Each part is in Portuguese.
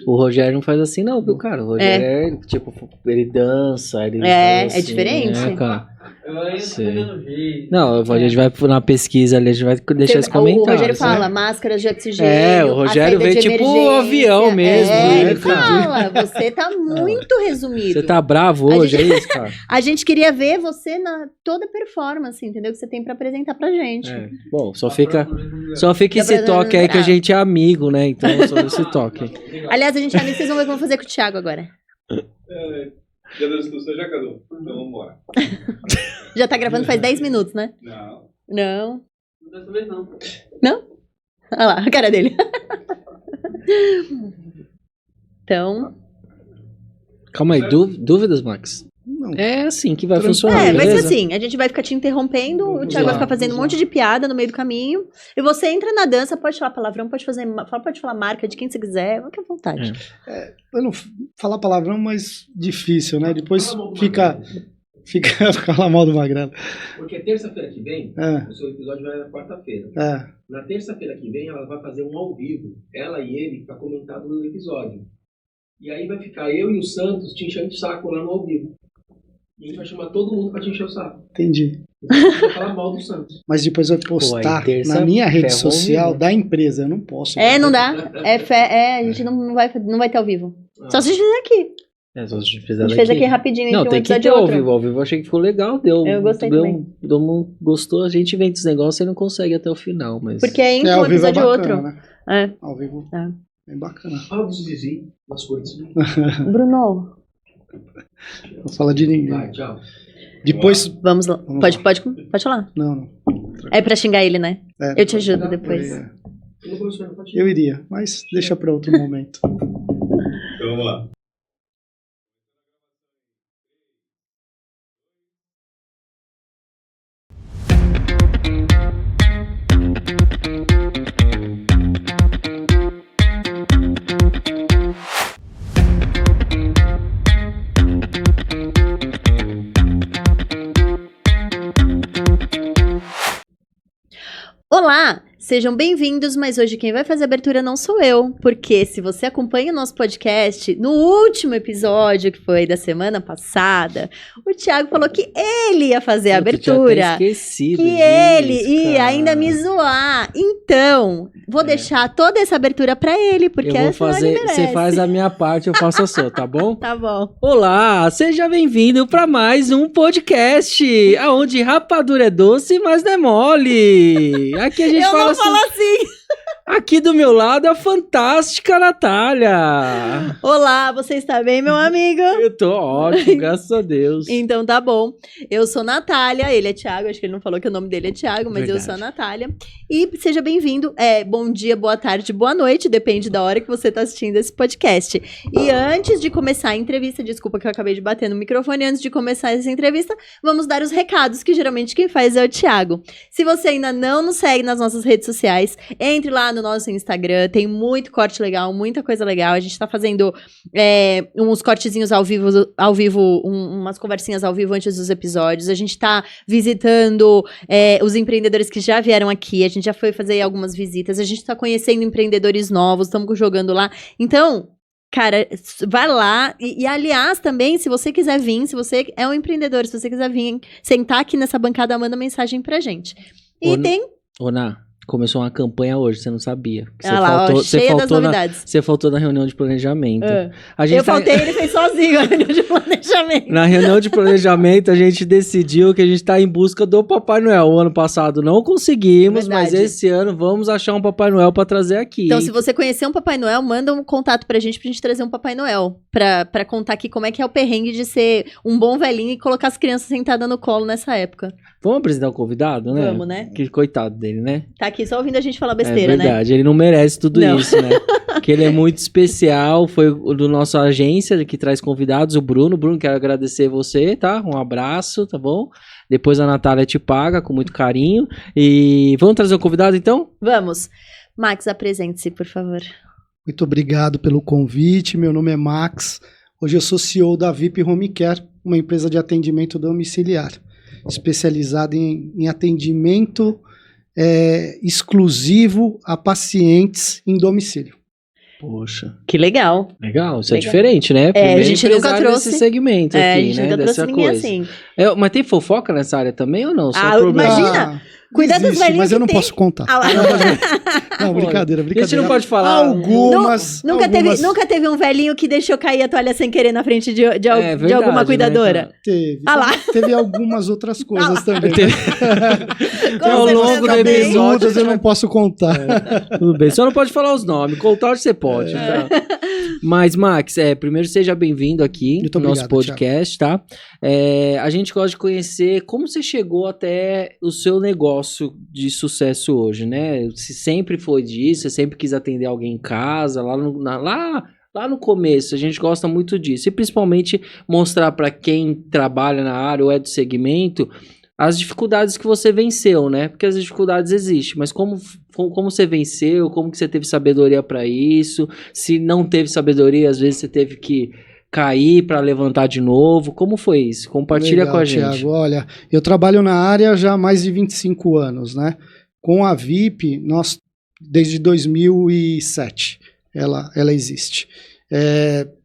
O Rogério não faz assim não, viu, cara? O Rogério, tipo, ele dança, ele faz assim, diferente. Cara. Não, a gente vai na pesquisa ali, a gente vai deixar esse comentário. O Rogério fala, máscaras de oxigênio, o Rogério veio tipo o avião mesmo, né? Ele fala, você tá muito resumido. Você tá bravo hoje, é isso, cara? A gente queria ver você na toda performance, entendeu? Que você tem pra apresentar pra gente. Bom, só fica esse toque aí que a gente é amigo, né? Então, só esse toque. Aliás, a gente é amigo, vocês vão ver o que eu vou fazer com o Thiago agora. Já deu instrução, já cadou? Então vamos embora. Já tá gravando faz 10 minutos, né? Não. Dessa vez não. Não? Olha lá, a cara dele. Então... Calma aí, dúvidas, Max? Não. É assim que vai funcionar, vai beleza? ser assim, a gente vai ficar te interrompendo, o Thiago vai ficar fazendo um monte de piada no meio do caminho, e você entra na dança, pode falar palavrão, pode falar marca de quem você quiser, fica à vontade. Eu não falar palavrão, mas difícil, né? Depois fica falar mal do Magrelo. Porque terça-feira que vem, o seu episódio vai na quarta-feira. Na terça-feira que vem, ela vai fazer um ao vivo, ela e ele, pra comentar no episódio. E aí vai ficar eu e o Santos te enchendo de saco lá no ao vivo. E a gente vai chamar todo mundo pra te encher o saco. Entendi. Você vai falar mal do Santos. Mas depois eu postar na minha rede social da empresa, eu não posso. Não dá. A gente não vai ter ao vivo. Só se a gente fizer aqui. A gente fez aqui rapidinho. Não, tem que ter ao vivo. Ao vivo eu achei que ficou legal. Eu gostei também. Gostou, a gente inventa os negócios e não consegue até o final. Mas... Porque é entre um episódio e outro. Né? Ao vivo é bem bacana. Fala dos Zizi, das coisas. Bruno. Não fala de ninguém. Vai, tchau. Depois... Vamos lá. Pode falar. Não. É pra xingar ele, né? Eu te ajudo depois. Eu iria, mas deixa pra outro momento. Então vamos lá. Olá, sejam bem-vindos, mas hoje quem vai fazer a abertura não sou eu, porque se você acompanha o nosso podcast, no último episódio, que foi da semana passada, o Thiago falou que ele ia fazer a abertura, esquecido que ele ia ainda me zoar, então, vou deixar toda essa abertura pra ele, porque eu vou fazer, você faz a minha parte, eu faço a sua, tá bom? Tá bom. Olá, seja bem-vindo para mais um podcast, onde rapadura é doce, mas não é mole. Aqui a gente fala assim. Aqui do meu lado a fantástica Natália. Olá, você está bem, meu amigo? Eu tô ótimo, graças a Deus. Então tá bom. Eu sou Natália, ele é Thiago, acho que ele não falou que o nome dele é Thiago, mas eu sou a Natália. E seja bem-vindo. Bom dia, boa tarde, boa noite, depende da hora que você tá assistindo esse podcast. E antes de começar a entrevista, desculpa que eu acabei de bater no microfone, antes de começar essa entrevista, vamos dar os recados, que geralmente quem faz é o Thiago. Se você ainda não nos segue nas nossas redes sociais, entre lá no nosso Instagram, tem muito corte legal, muita coisa legal. A gente tá fazendo uns cortezinhos ao vivo, umas conversinhas ao vivo antes dos episódios. A gente tá visitando os empreendedores que já vieram aqui, a gente já foi fazer algumas visitas, a gente tá conhecendo empreendedores novos, estamos jogando lá. Então, cara, vai lá e aliás, também, se você quiser vir, se você é um empreendedor, se você quiser vir sentar aqui nessa bancada, manda mensagem pra gente. Começou uma campanha hoje, você não sabia. Cheia das novidades. Você faltou na reunião de planejamento. Faltei, ele fez sozinho a reunião de planejamento. Na reunião de planejamento, a gente decidiu que a gente tá em busca do Papai Noel. O ano passado não conseguimos, mas esse ano vamos achar um Papai Noel pra trazer aqui. Então, se você conhecer um Papai Noel, manda um contato pra gente trazer um Papai Noel. Pra contar aqui como é que é o perrengue de ser um bom velhinho e colocar as crianças sentadas no colo nessa época. Vamos apresentar o convidado, né? Vamos, né? Que coitado dele, né? Tá aqui só ouvindo a gente falar besteira, né? É verdade, ele não merece tudo isso, né? Porque ele é muito especial, foi do nossa agência que traz convidados, o Bruno. Bruno, quero agradecer você, tá? Um abraço, tá bom? Depois a Natália te paga com muito carinho. E vamos trazer um convidado, então? Vamos. Max, apresente-se, por favor. Muito obrigado pelo convite, meu nome é Max. Hoje eu sou CEO da VIP Home Care, uma empresa de atendimento domiciliar, especializada em atendimento exclusivo a pacientes em domicílio. Poxa. Que legal. Legal, isso é diferente, né? A gente nunca trouxe esse segmento aqui, a gente né? nunca trouxe ninguém coisa. assim. Mas tem fofoca nessa área também ou não? Imagina! Cuidado dos velhinhos mas eu não posso contar. Não, brincadeira. A gente não pode falar. Algumas. Nunca teve um velhinho que deixou cair a toalha sem querer na frente de alguma cuidadora? Né, teve. Teve algumas outras coisas também. Ao longo do episódio eu não posso contar. Tudo bem, só não pode falar os nomes. Contar você pode. Tá? Mas, Max, primeiro seja bem-vindo aqui no nosso podcast, Thiago. Tá? A gente gosta de conhecer como você chegou até o seu negócio de sucesso hoje, né? Você sempre foi disso, você sempre quis atender alguém em casa, lá no começo, a gente gosta muito disso. E principalmente mostrar para quem trabalha na área ou é do segmento as dificuldades que você venceu, né? Porque as dificuldades existem, mas como você venceu, como que você teve sabedoria para isso, se não teve sabedoria, às vezes você teve que cair para levantar de novo, como foi isso? Compartilha com a gente. Thiago, olha, eu trabalho na área já há mais de 25 anos, né? Com a VIP, nós, desde 2007, ela existe.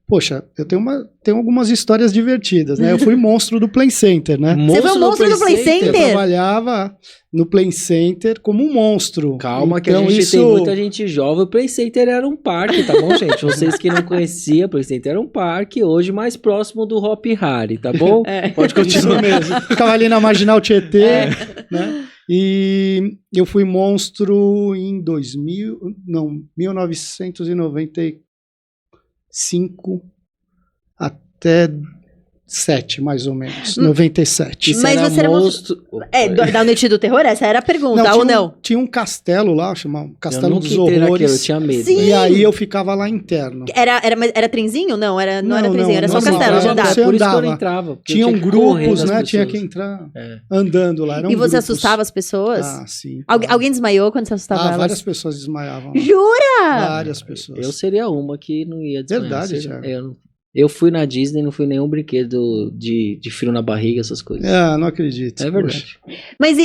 Poxa, eu tenho algumas histórias divertidas, né? Eu fui monstro do Play Center, né? Você foi um monstro do Play Center? Eu trabalhava no Play Center como um monstro. Calma, que a gente tem muita gente jovem. O Play Center era um parque, tá bom, gente? Vocês que não conheciam, o Play Center era um parque, hoje mais próximo do Hop Harry, tá bom? Pode continuar. Isso mesmo. Ficava ali na Marginal Tietê, né? E eu fui monstro em 1995 até 7, mais ou menos. 97. Mas você era monstro... da Noite do Terror? Essa era a pergunta, não? Tinha um castelo lá, chamado Castelo dos Horrores. Naquilo, eu tinha medo. Sim. E aí eu ficava lá interno. Era trenzinho? Não era trenzinho, era só castelo de andar. Por isso que eu não entrava. Tinham grupos, né? Tinha que entrar andando lá. E você assustava as pessoas? Ah, sim. Alguém desmaiou quando você assustava elas? Várias pessoas desmaiavam. Jura? Várias pessoas. Eu seria uma que não ia desmaiar. Verdade, Thiago. Eu fui na Disney, não fui nenhum brinquedo de frio na barriga, essas coisas. Não acredito. É verdade. Mas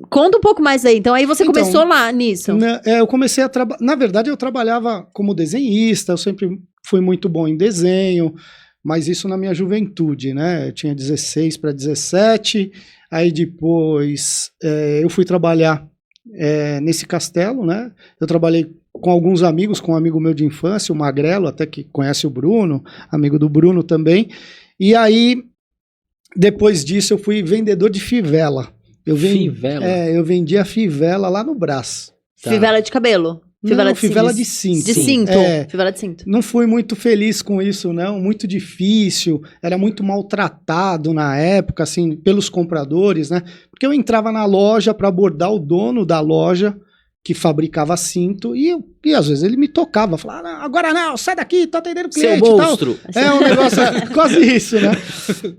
conta um pouco mais aí. Então, aí você começou lá nisso. Eu comecei a trabalhar... Na verdade, eu trabalhava como desenhista, eu sempre fui muito bom em desenho, mas isso na minha juventude, né? Eu tinha 16 para 17, aí depois eu fui trabalhar nesse castelo, né? Eu trabalhei com alguns amigos, com um amigo meu de infância, o Magrelo, até que conhece o Bruno, amigo do Bruno também. E aí, depois disso, eu fui vendedor de fivela. Fivela? Eu vendia fivela lá no Brás. Tá. Fivela de cabelo? Fivela de cinto. De cinto? Fivela de cinto. Não fui muito feliz com isso, não. Muito difícil. Era muito maltratado na época, assim, pelos compradores, né? Porque eu entrava na loja para abordar o dono da loja, que fabricava cinto, e às vezes ele me tocava, falava, agora não, sai daqui, tô atendendo cliente. Seu monstro. Tal. Um negócio quase isso, né?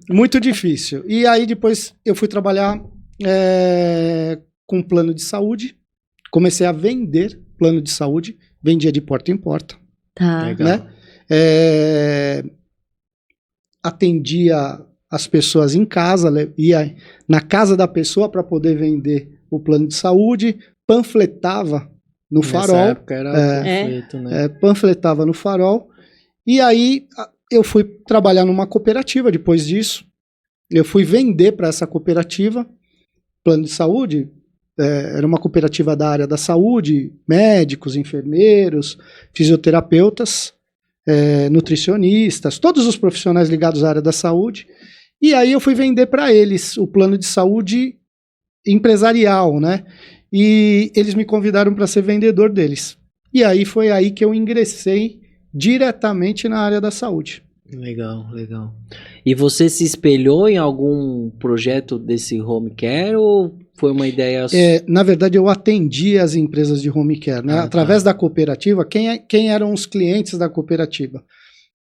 Muito difícil. E aí depois eu fui trabalhar com plano de saúde, comecei a vender plano de saúde, vendia de porta em porta. Tá. Legal. Né? Atendia as pessoas em casa, ia na casa da pessoa para poder vender o plano de saúde, panfletava no farol. Nessa época era panfleto, né? Panfletava no farol. E aí eu fui trabalhar numa cooperativa depois disso. Eu fui vender para essa cooperativa plano de saúde. Era uma cooperativa da área da saúde, médicos, enfermeiros, fisioterapeutas, nutricionistas, todos os profissionais ligados à área da saúde. E aí eu fui vender para eles o plano de saúde empresarial, né? E eles me convidaram para ser vendedor deles. E aí foi aí que eu ingressei diretamente na área da saúde. Legal, legal. E você se espelhou em algum projeto desse home care ou foi uma ideia... Na verdade, eu atendi as empresas de home care, né? Através da cooperativa. Quem eram os clientes da cooperativa?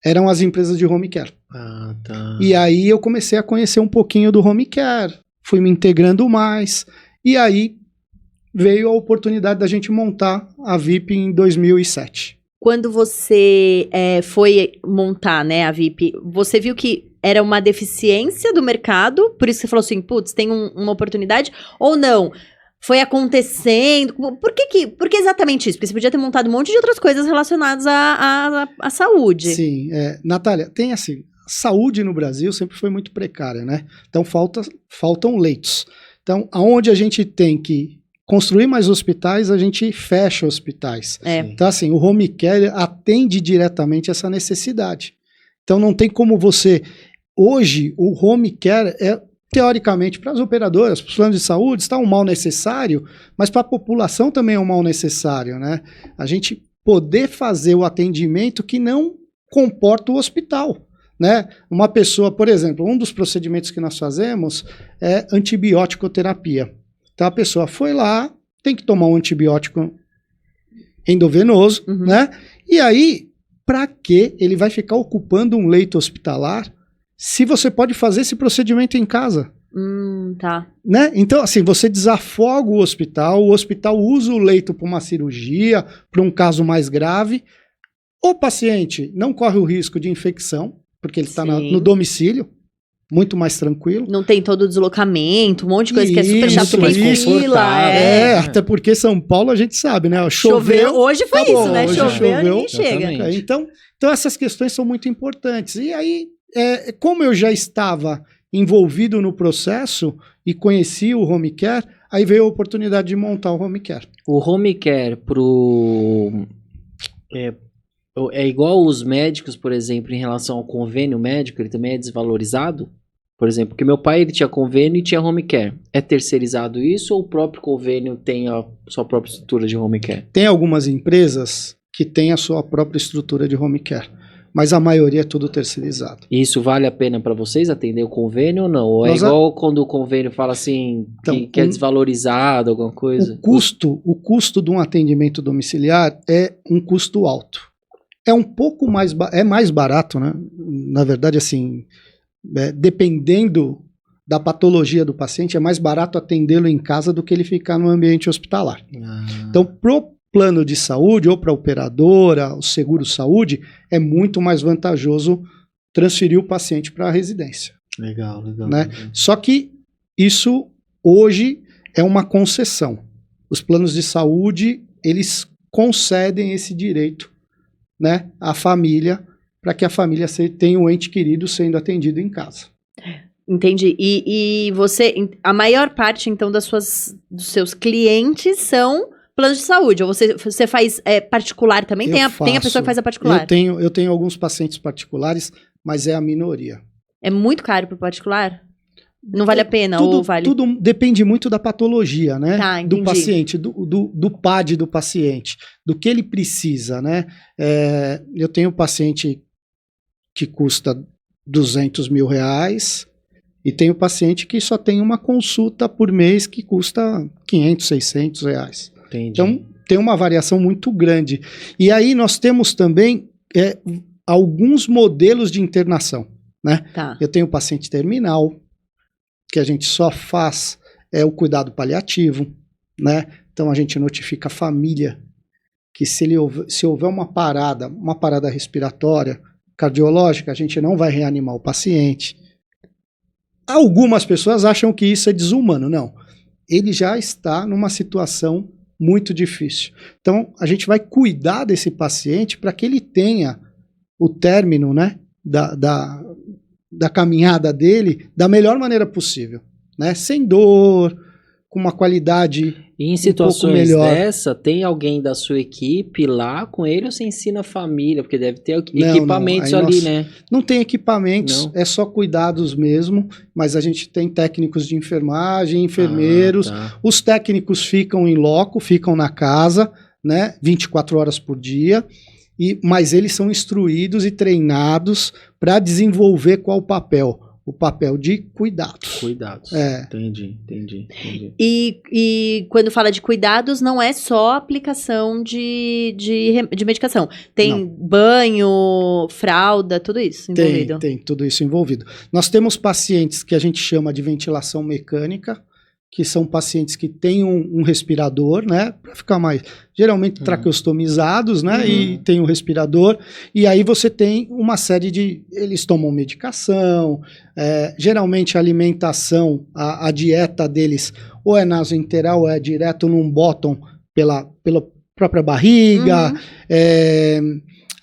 Eram as empresas de home care. Ah, tá. E aí eu comecei a conhecer um pouquinho do home care, fui me integrando mais, e aí veio a oportunidade da gente montar a VIP em 2007. Quando você foi montar, né, a VIP, você viu que era uma deficiência do mercado, por isso você falou assim, putz, tem uma oportunidade, ou não? foi acontecendo? Por que exatamente isso? Porque você podia ter montado um monte de outras coisas relacionadas à saúde. Sim, Natália, tem assim, saúde no Brasil sempre foi muito precária, né? Então faltam leitos. Então, aonde a gente tem que construir mais hospitais, a gente fecha hospitais. Então, assim, o home care atende diretamente essa necessidade. Então, não tem como você... Hoje, o home care teoricamente, para as operadoras, para os planos de saúde, está um mal necessário, mas para a população também é um mal necessário, né? A gente poder fazer o atendimento que não comporta o hospital, né? Uma pessoa, por exemplo, um dos procedimentos que nós fazemos é antibiótico-terapia. Então, a pessoa foi lá, tem que tomar um antibiótico endovenoso, né? E aí, para que ele vai ficar ocupando um leito hospitalar se você pode fazer esse procedimento em casa? Tá. Né? Então, assim, você desafoga o hospital usa o leito para uma cirurgia, para um caso mais grave. O paciente não corre o risco de infecção, porque ele está no domicílio, muito mais tranquilo. Não tem todo o deslocamento, um monte de coisa que é super chato, tem fila. Até porque São Paulo a gente sabe, né? Choveu. Hoje foi isso, né? Choveu, ninguém chega. Então, essas questões são muito importantes. E aí, como eu já estava envolvido no processo e conheci o home care, aí veio a oportunidade de montar o home care. O home care é igual os médicos, por exemplo, em relação ao convênio médico, ele também é desvalorizado? Por exemplo, porque meu pai ele tinha convênio e tinha home care. É terceirizado isso ou o próprio convênio tem a sua própria estrutura de home care? Tem algumas empresas que têm a sua própria estrutura de home care, mas a maioria é tudo terceirizado. E isso vale a pena para vocês atender o convênio ou não? Ou é igual quando o convênio fala assim, então, que é desvalorizado, alguma coisa? O custo de um atendimento domiciliar é um custo alto. É um pouco mais, mais barato, né? Na verdade, assim, dependendo da patologia do paciente, é mais barato atendê-lo em casa do que ele ficar no ambiente hospitalar. Então, pro plano de saúde ou para a operadora, o seguro saúde, é muito mais vantajoso transferir o paciente para a residência. Legal. Né? Só que isso hoje é uma concessão. Os planos de saúde, eles concedem esse direito, né, à família, para que a família tenha um ente querido sendo atendido em casa. Entendi. E você, a maior parte, então, dos seus clientes são planos de saúde? Ou você faz particular também? Tem a pessoa que faz a particular? Eu tenho alguns pacientes particulares, mas é a minoria. É muito caro para o particular? Não vale a pena ou vale? Tudo depende muito da patologia, né? Tá, do paciente, do PAD do paciente, do que ele precisa, né? Eu tenho paciente que custa R$200 mil e tenho paciente que só tem uma consulta por mês que custa R$500, R$600. Entendi. Então, tem uma variação muito grande. E aí nós temos também alguns modelos de internação, né? Tá. Eu tenho paciente terminal, que a gente só faz o cuidado paliativo, né? Então a gente notifica a família que se houver uma parada respiratória, cardiológica, a gente não vai reanimar o paciente. Algumas pessoas acham que isso é desumano. Não. Ele já está numa situação muito difícil. Então a gente vai cuidar desse paciente para que ele tenha o término, né, da caminhada dele da melhor maneira possível, né? Sem dor, com uma qualidade e em situações dessa, tem alguém da sua equipe lá com ele ou você ensina a família? Porque deve ter equipamentos ali, né? Não tem equipamentos, é só cuidados mesmo, mas a gente tem técnicos de enfermagem, enfermeiros, os técnicos ficam em loco, ficam na casa, né? 24 horas por dia. Mas eles são instruídos e treinados para desenvolver qual o papel? O papel de cuidados. Cuidados. Entendi. E quando fala de cuidados, não é só aplicação de medicação. Tem banho, fralda, tudo isso envolvido? Tem tudo isso envolvido. Nós temos pacientes que a gente chama de ventilação mecânica, que são pacientes que têm um respirador, né, para ficar mais, geralmente traqueostomizados, né, e tem um respirador, e aí você tem uma série de, eles tomam medicação, geralmente a alimentação, a dieta deles ou é nasointeral ou é direto num bottom pela própria barriga,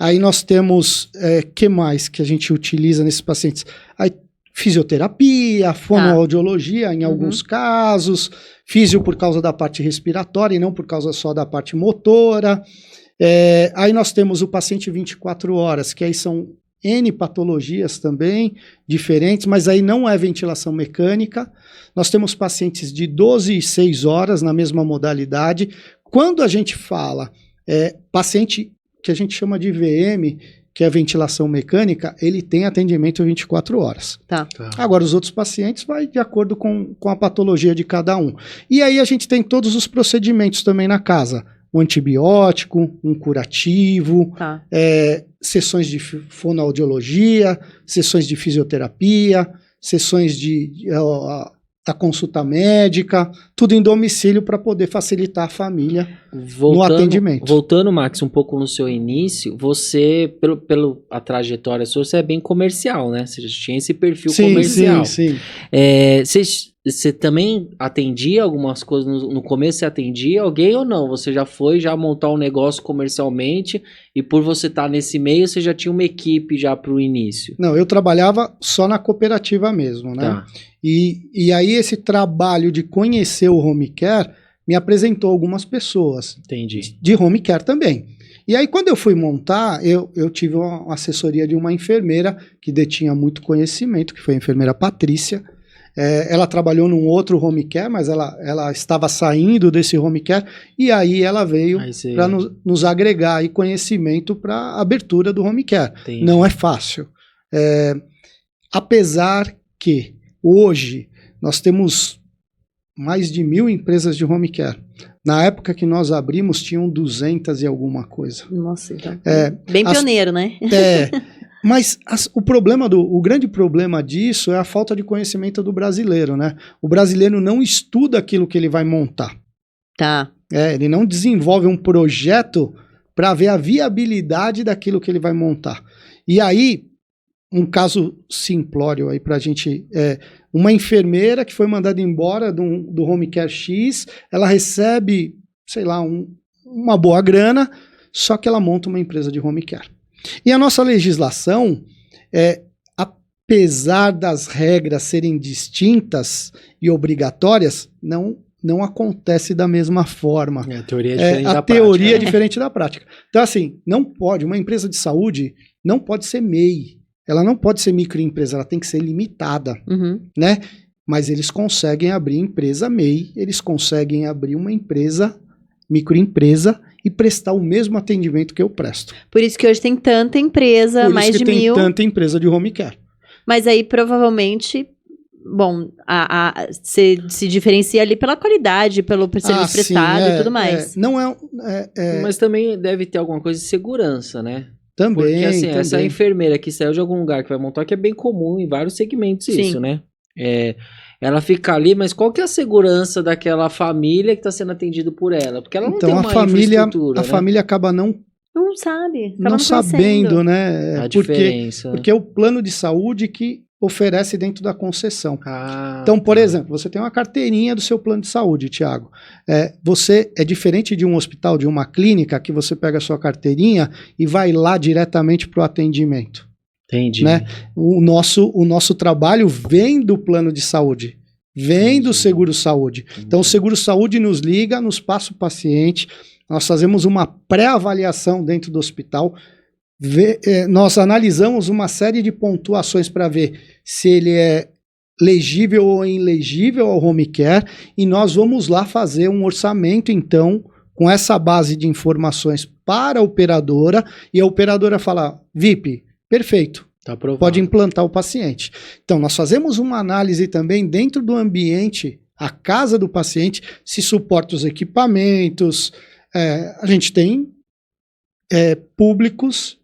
aí nós temos, que mais que a gente utiliza nesses pacientes? Aí, fisioterapia, fonoaudiologia em alguns casos, físio por causa da parte respiratória e não por causa só da parte motora. Aí nós temos o paciente 24 horas, que aí são N patologias também, diferentes, mas aí não é ventilação mecânica. Nós temos pacientes de 12 e 6 horas na mesma modalidade. Quando a gente fala paciente que a gente chama de VM, que é ventilação mecânica, ele tem atendimento 24 horas. Tá. Agora, os outros pacientes vai de acordo com a patologia de cada um. E aí a gente tem todos os procedimentos também na casa. Um antibiótico, um curativo, sessões de fonoaudiologia, sessões de fisioterapia, sessões da consulta médica, tudo em domicílio para poder facilitar a família no atendimento. Voltando, Max, um pouco no seu início, você, a trajetória sua, você é bem comercial, né? Você já tinha esse perfil comercial. Sim. Você também atendia algumas coisas, no começo você atendia alguém ou não? Você já foi montar um negócio comercialmente e por você estar nesse meio, você já tinha uma equipe já para o início? Não, eu trabalhava só na cooperativa mesmo, né? Tá. E aí esse trabalho de conhecer o home care me apresentou algumas pessoas. Entendi. De home care também. E aí quando eu fui montar, eu tive uma assessoria de uma enfermeira que detinha muito conhecimento, que foi a enfermeira Patrícia. Ela trabalhou num outro home care, mas ela estava saindo desse home care, e aí ela veio para nos agregar aí conhecimento para a abertura do home care. Entendi. Não é fácil. Apesar que hoje nós temos mais de 1.000 empresas de home care. Na época que nós abrimos, tinham 200 e alguma coisa. Nossa, então. Bem pioneiro, né? Mas o grande problema disso é a falta de conhecimento do brasileiro, né? O brasileiro não estuda aquilo que ele vai montar. Tá. Ele não desenvolve um projeto para ver a viabilidade daquilo que ele vai montar. E aí, um caso simplório aí pra gente, uma enfermeira que foi mandada embora do home care X, ela recebe, sei lá, uma boa grana, só que ela monta uma empresa de home care. E a nossa legislação, apesar das regras serem distintas e obrigatórias, não acontece da mesma forma. A teoria é diferente da prática. A teoria é diferente da prática. Então, assim, uma empresa de saúde não pode ser MEI. Ela não pode ser microempresa, ela tem que ser limitada, né? Mas eles conseguem abrir empresa MEI, eles conseguem abrir uma empresa, microempresa, e prestar o mesmo atendimento que eu presto. Por isso que hoje tem tanta empresa, mais de 1.000. Por isso que tem tanta empresa de home care. Mas aí, provavelmente, bom, você se diferencia ali pela qualidade, pelo serviço prestado e tudo mais. Mas também deve ter alguma coisa de segurança, né? Também, porque assim, essa enfermeira que saiu de algum lugar que vai montar, que é bem comum em vários segmentos isso, né? Ela fica ali, mas qual que é a segurança daquela família que está sendo atendida por ela? Porque ela não tem uma infraestrutura, a família acaba não sabe, não sabendo, né? A diferença. Porque é o plano de saúde que oferece dentro da concessão. Então, por exemplo, você tem uma carteirinha do seu plano de saúde, Thiago. Você é diferente de um hospital, de uma clínica, que você pega a sua carteirinha e vai lá diretamente para o atendimento. Entendi. Né? O nosso trabalho vem do plano de saúde, vem do seguro-saúde. Então, o seguro-saúde nos liga, nos passa o paciente, nós fazemos uma pré-avaliação dentro do hospital, nós analisamos uma série de pontuações para ver se ele é legível ou ilegível ao home care, e nós vamos lá fazer um orçamento, então, com essa base de informações para a operadora, e a operadora fala, VIP, perfeito, tá aprovado. Pode implantar o paciente. Então, nós fazemos uma análise também dentro do ambiente, a casa do paciente, se suporta os equipamentos. A gente tem públicos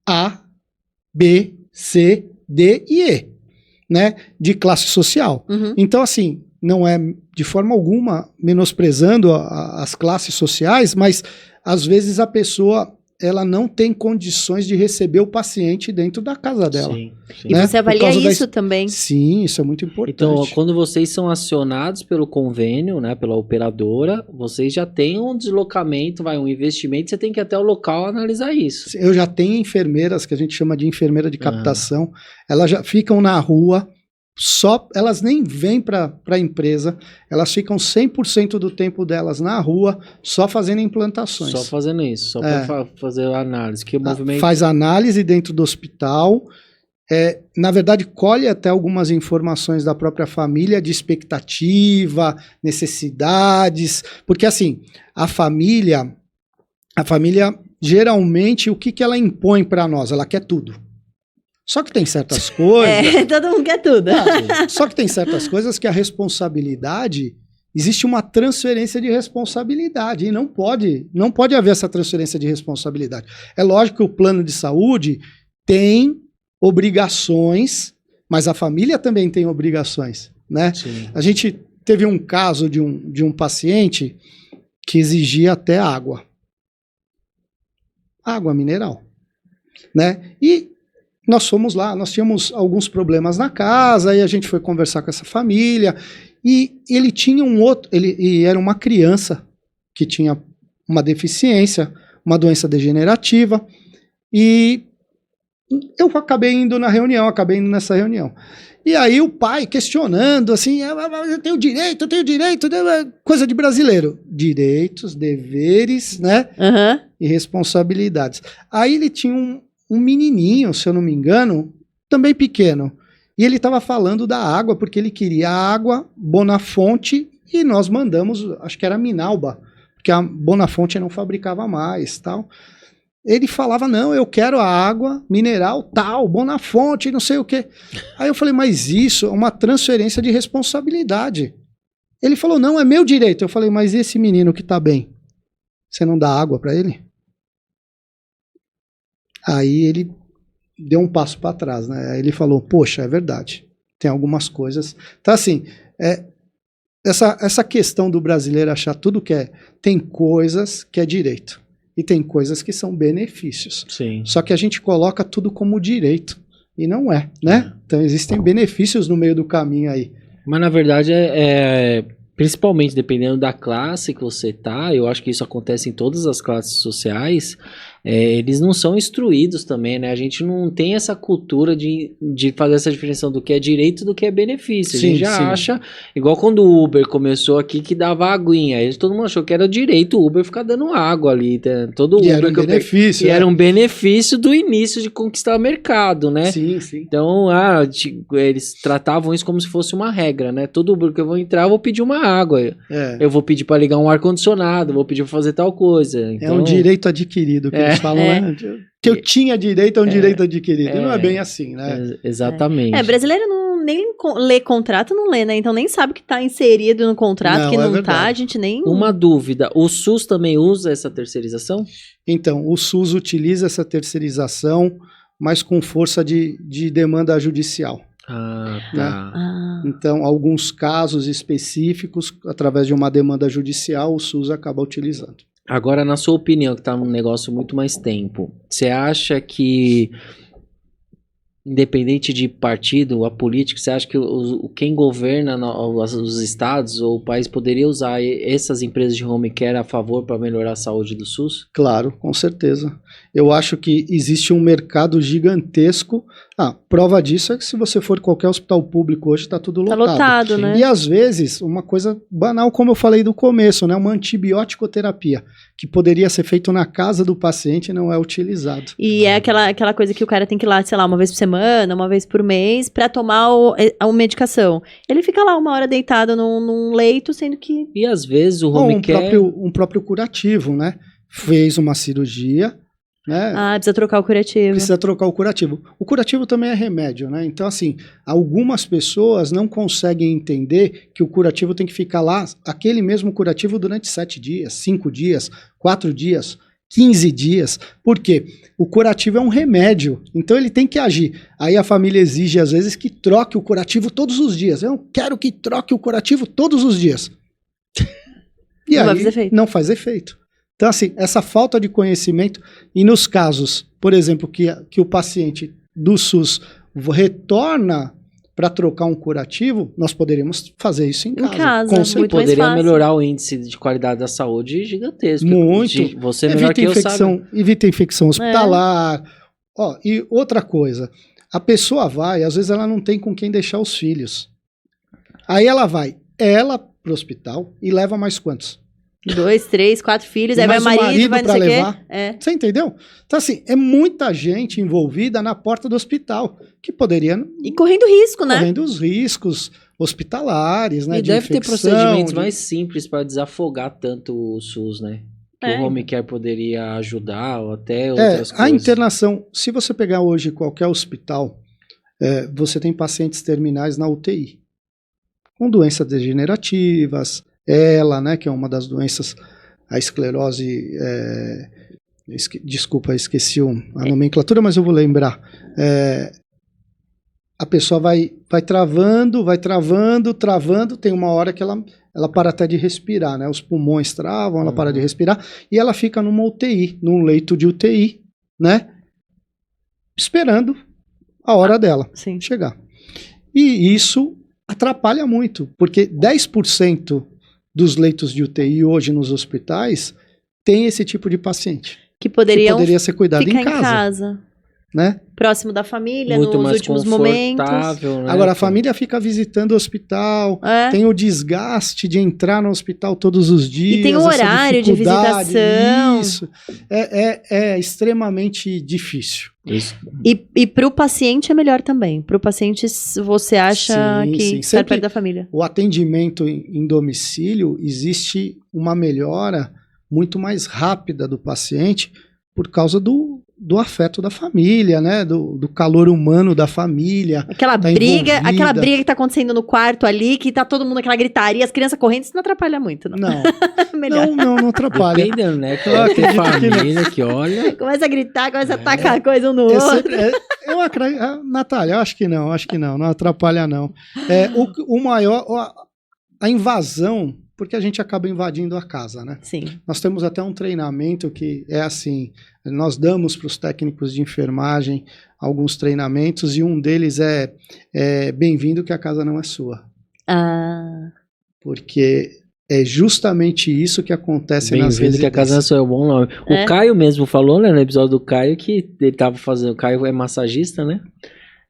A, B, C, D e E, né, de classe social. Então, assim, não é de forma alguma menosprezando as classes sociais, mas às vezes a pessoa ela não tem condições de receber o paciente dentro da casa dela. Sim, sim. E você avalia isso também? Sim, isso é muito importante. Então, quando vocês são acionados pelo convênio, né, pela operadora, vocês já têm um deslocamento, um investimento, você tem que ir até o local analisar isso. Eu já tenho enfermeiras, que a gente chama de enfermeira de captação, elas já ficam na rua, elas nem vêm para a empresa, elas ficam 100% do tempo delas na rua, só fazendo implantações. Só fazendo isso, só para fazer a análise. Que o movimento... Faz análise dentro do hospital, na verdade colhe até algumas informações da própria família, de expectativa, necessidades, porque assim, a família geralmente, o que ela impõe para nós? Ela quer tudo. Só que tem certas coisas... todo mundo quer tudo. Só que tem certas coisas que a responsabilidade... Existe uma transferência de responsabilidade e não pode haver essa transferência de responsabilidade. É lógico que o plano de saúde tem obrigações, mas a família também tem obrigações, né? Sim. A gente teve um caso de um paciente que exigia até água mineral, né? E nós fomos lá, nós tínhamos alguns problemas na casa, e a gente foi conversar com essa família, e ele tinha e era uma criança que tinha uma deficiência, uma doença degenerativa, e eu acabei indo nessa reunião. E aí o pai questionando, assim, eu tenho direito, coisa de brasileiro. Direitos, deveres, né? Uhum. E responsabilidades. Aí ele tinha um menininho, se eu não me engano, também pequeno. E ele estava falando da água, porque ele queria água, Bonafonte, e nós mandamos, acho que era Minalba, porque a Bonafonte não fabricava mais, tal. Ele falava, não, eu quero a água mineral tal, Bonafonte, não sei o quê. Aí eu falei, mas isso é uma transferência de responsabilidade. Ele falou, não, é meu direito. Eu falei, mas esse menino que está bem, você não dá água para ele? Aí ele deu um passo para trás, né? Aí ele falou, poxa, é verdade, tem algumas coisas. Então, assim, essa questão do brasileiro achar tudo que tem coisas que é direito e tem coisas que são benefícios. Sim. Só que a gente coloca tudo como direito e não é, né? Então existem benefícios no meio do caminho aí. Mas na verdade principalmente dependendo da classe que você tá, eu acho que isso acontece em todas as classes sociais, eles não são instruídos também, né? A gente não tem essa cultura de fazer essa diferença do que é direito e do que é benefício. Sim, a gente já acha, igual quando o Uber começou aqui, que dava aguinha. Aí todo mundo achou que era direito o Uber ficar dando água ali. Todo Uber era um benefício. E era um benefício do início de conquistar o mercado, né? Sim, sim. Então, eles tratavam isso como se fosse uma regra, né? Todo Uber que eu vou entrar, eu vou pedir uma água. Eu vou pedir para ligar um ar-condicionado, vou pedir para fazer tal coisa. Então, é um direito adquirido que eles falam, né? Que eu tinha direito, é um direito adquirido. E não é bem assim, né? Exatamente. Brasileiro nem lê contrato, não lê, né? Então nem sabe que tá inserido no contrato, que não tá, a gente nem... Uma dúvida, o SUS também usa essa terceirização? Então, o SUS utiliza essa terceirização, mas com força de demanda judicial. Ah, tá. Né? Então, alguns casos específicos, através de uma demanda judicial, o SUS acaba utilizando. Agora, na sua opinião, que está num negócio muito mais tempo, você acha que, independente de partido, a política, você acha que quem governa os estados ou o país poderia usar essas empresas de home care a favor para melhorar a saúde do SUS? Claro, com certeza. Eu acho que existe um mercado gigantesco. Prova disso é que se você for qualquer hospital público hoje, está tudo lotado. Tá lotado, né? E às vezes, uma coisa banal, como eu falei do começo, né? Uma antibiótico-terapia, que poderia ser feito na casa do paciente e não é utilizado. E é aquela coisa que o cara tem que ir lá, sei lá, uma vez por semana, uma vez por mês, para tomar a medicação. Ele fica lá uma hora deitado num leito, sendo que... E às vezes o home care... Um próprio curativo, né? Fez uma cirurgia... né? Precisa trocar o curativo. Precisa trocar o curativo. O curativo também é remédio, né? Então, assim, algumas pessoas não conseguem entender que o curativo tem que ficar lá, aquele mesmo curativo durante 7 dias, 5 dias, 4 dias. 15 dias. Por quê? O curativo é um remédio, então ele tem que agir. Aí a família exige, às vezes, que troque o curativo todos os dias. Eu quero que troque o curativo todos os dias. E não aí vai fazer efeito. não faz efeito. Então, assim, essa falta de conhecimento, e nos casos, por exemplo, que o paciente do SUS retorna para trocar um curativo, nós poderíamos fazer isso em casa. Com certeza. Poderia melhorar o índice de qualidade da saúde gigantesco. Muito. Você é melhor que eu, sabe? Evita infecção hospitalar. Ó, e outra coisa, a pessoa vai, às vezes ela não tem com quem deixar os filhos. Aí ela vai, pro hospital e leva mais quantos? 2, 3, 4 filhos, aí vai o marido vai não sei o quê. Você entendeu? Então, assim, é muita gente envolvida na porta do hospital, que poderia... E correndo risco, né? Correndo os riscos hospitalares, né? E deve ter procedimentos mais simples para desafogar tanto o SUS, né? Que o home care poderia ajudar, ou até outras coisas. A internação, se você pegar hoje qualquer hospital, você tem pacientes terminais na UTI, com doenças degenerativas, né, que é uma das doenças, a esclerose, desculpa, esqueci a nomenclatura, mas eu vou lembrar. A pessoa vai travando, tem uma hora que ela para até de respirar, né? Os pulmões travam, ela para de respirar, e ela fica numa UTI, num leito de UTI, né? Esperando a hora dela chegar. E isso atrapalha muito, porque 10% dos leitos de UTI hoje nos hospitais tem esse tipo de paciente. Que poderia ser cuidado em casa. Né? Próximo da família, muito nos mais últimos momentos. Né? Agora, a família fica visitando o hospital, tem o desgaste de entrar no hospital todos os dias. E tem o horário de visitação. Isso. É extremamente difícil. Isso. E para o paciente é melhor também. Para o paciente, você acha que estar perto da família. O atendimento em domicílio, existe uma melhora muito mais rápida do paciente por causa do afeto da família, né? Do calor humano da família. Aquela briga que tá acontecendo no quarto ali, que tá todo mundo aquela gritaria, as crianças correndo, isso não atrapalha muito, não. Não atrapalha. Dependendo, né? Tem família que olha... Começa a gritar, começa a tacar coisa um no outro. Natália, eu acho que não atrapalha não. O maior, a invasão, porque a gente acaba invadindo a casa, né? Sim. Nós temos até um treinamento que é assim, nós damos para os técnicos de enfermagem alguns treinamentos e um deles é bem-vindo que a casa não é sua. Porque é justamente isso que acontece nas residências. Bem-vindo que a casa não é sua, é um bom nome. O Caio mesmo falou, né, no episódio do Caio, que ele tava fazendo, o Caio é massagista, né?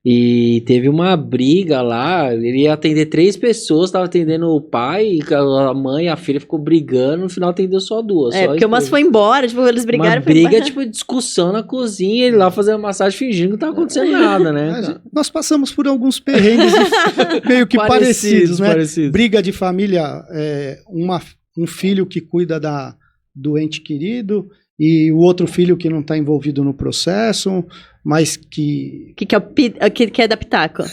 E teve uma briga lá, ele ia atender 3 pessoas, tava atendendo o pai, a mãe, a filha ficou brigando, no final atendeu só 2. Porque umas foi embora, tipo, eles brigaram. Uma briga, tipo, discussão na cozinha, ele lá fazendo massagem fingindo que não tava acontecendo nada, né? Nós passamos por alguns perrengues meio que parecidos, né? Briga de família, um filho que cuida do ente querido e o outro filho que não está envolvido no processo, mas que é da pitaco.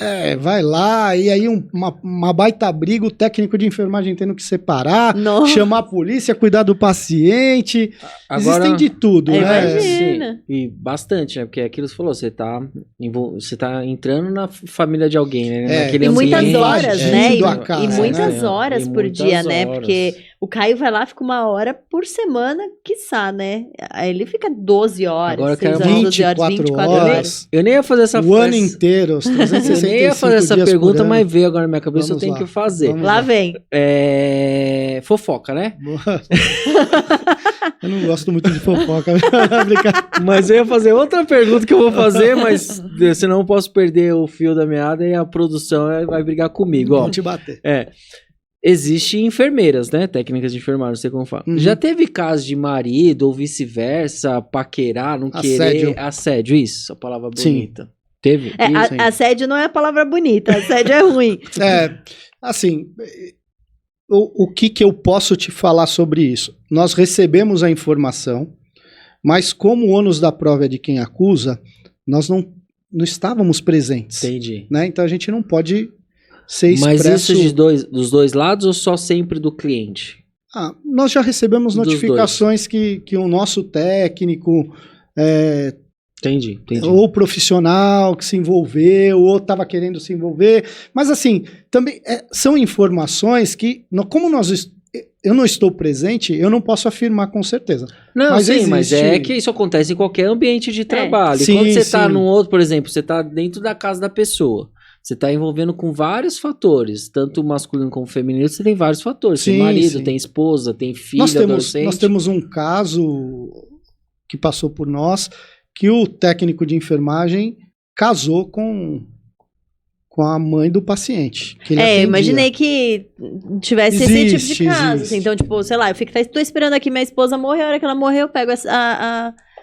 Vai lá, e aí uma baita briga, o técnico de enfermagem tendo que separar, chamar a polícia, cuidar do paciente. Agora, existem de tudo, né? Imagina. Sim, e bastante, né? Porque aquilo que você falou, você tá entrando na família de alguém, né? E muitas horas, né? E muitas né? horas por dia, né? Porque o Caio vai lá, fica 1 hora por semana, quiçá, né? Aí ele fica 12 horas, agora 6 horas, 12 horas, 24 horas. Eu nem ia fazer essa... O ano inteiro, os 365 eu nem ia fazer essa pergunta, mas veio agora na minha cabeça, eu tenho que fazer. Lá vem. Fofoca, né? Eu não gosto muito de fofoca. Mas eu ia fazer outra pergunta que eu vou fazer, mas senão eu posso perder o fio da meada e a produção vai brigar comigo. Vamos te bater. Existem enfermeiras, né? Técnicas de enfermagem, não sei como fala. Já teve caso de marido ou vice-versa, paquerar, não querer... Assédio, isso, a palavra bonita. Sim. Teve? Assédio não é a palavra bonita, assédio é ruim. Assim, o que eu posso te falar sobre isso? Nós recebemos a informação, mas como o ônus da prova é de quem acusa, nós não estávamos presentes. Entendi. Né? Então a gente não pode... Mas isso dos dois lados ou só sempre do cliente? Nós já recebemos notificações que o nosso técnico, Entendi. ou profissional que se envolveu, ou estava querendo se envolver. Mas assim, também são informações que, como eu não estou presente, eu não posso afirmar com certeza. Não, mas sim, mas é que isso acontece em qualquer ambiente de trabalho. Sim, quando você está num outro, por exemplo, você está dentro da casa da pessoa. Você está envolvendo com vários fatores, tanto masculino como feminino, você tem vários fatores. Tem marido, tem esposa, tem filho, adolescente. Nós temos um caso que passou por nós, que o técnico de enfermagem casou com a mãe do paciente. Que ele imaginei que tivesse esse tipo de caso. Assim, então, tipo, sei lá, tô esperando aqui minha esposa morrer, a hora que ela morrer eu pego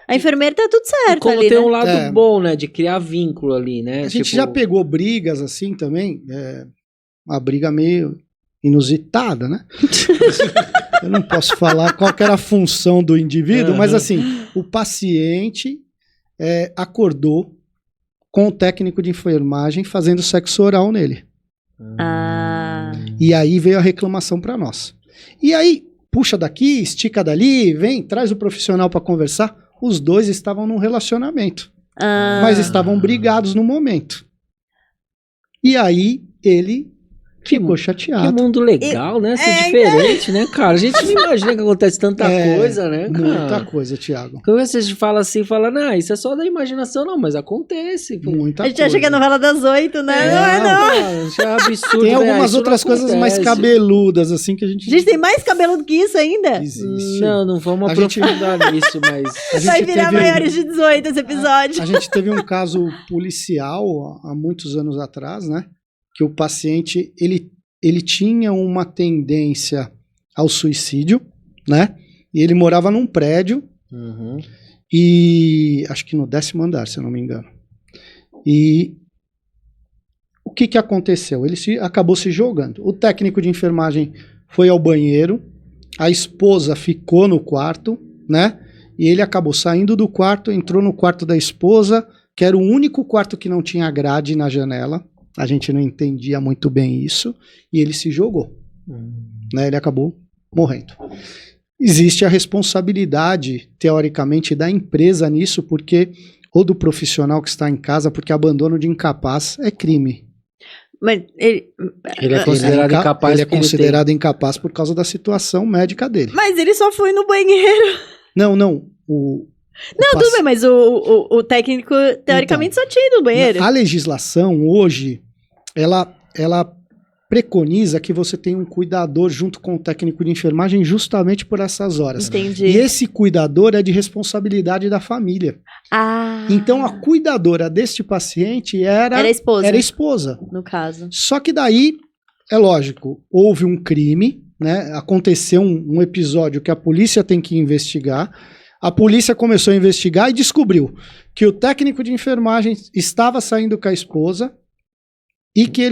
a enfermeira, tá tudo certo. Como ali, tem né? um lado bom, né? De criar vínculo ali, né? A gente já pegou brigas assim também, uma briga meio inusitada, né? Eu não posso falar qual que era a função do indivíduo, mas assim, o paciente acordou com o técnico de enfermagem fazendo sexo oral nele. E aí veio a reclamação para nós. E aí, puxa daqui, estica dali, vem, traz o profissional para conversar. Os dois estavam num relacionamento, mas estavam brigados no momento. E aí ele ficou chateado. Que mundo legal, né? Assim, diferente, né, cara? A gente não imagina que acontece tanta coisa, né, cara? Muita coisa, Thiago. Quando você fala assim, não, isso é só da imaginação, não, mas acontece. Muita coisa. A gente acha que é novela das 8, né? Não. Cara, isso é absurdo. Tem algumas outras coisas mais cabeludas, assim, que a gente... Gente, tem mais cabeludo que isso ainda? Existe. Não vamos aprofundar nisso, mas... Vai virar maiores de 18 esse episódio. A gente teve um caso policial há muitos anos atrás, né? Que o paciente, ele tinha uma tendência ao suicídio, né? E ele morava num prédio, e acho que no 10º andar, se eu não me engano. E o que aconteceu? Ele acabou se jogando. O técnico de enfermagem foi ao banheiro, a esposa ficou no quarto, né? E ele acabou saindo do quarto, entrou no quarto da esposa, que era o único quarto que não tinha grade na janela. A gente não entendia muito bem isso, e ele se jogou. Né? Ele acabou morrendo. Existe a responsabilidade, teoricamente, da empresa nisso, ou do profissional que está em casa, porque abandono de incapaz é crime. Mas ele é considerado incapaz. Ele é considerado incapaz por causa da situação médica dele. Mas ele só foi no banheiro. Não. Tudo bem, mas o técnico, teoricamente, só tinha ido no banheiro. A legislação, hoje, ela preconiza que você tenha um cuidador junto com o técnico de enfermagem justamente por essas horas. Entendi. E esse cuidador é de responsabilidade da família. Então, a cuidadora deste paciente era a esposa. No caso. Só que daí, é lógico, houve um crime, né? Aconteceu um episódio que a polícia tem que investigar. A polícia começou a investigar e descobriu que o técnico de enfermagem estava saindo com a esposa e que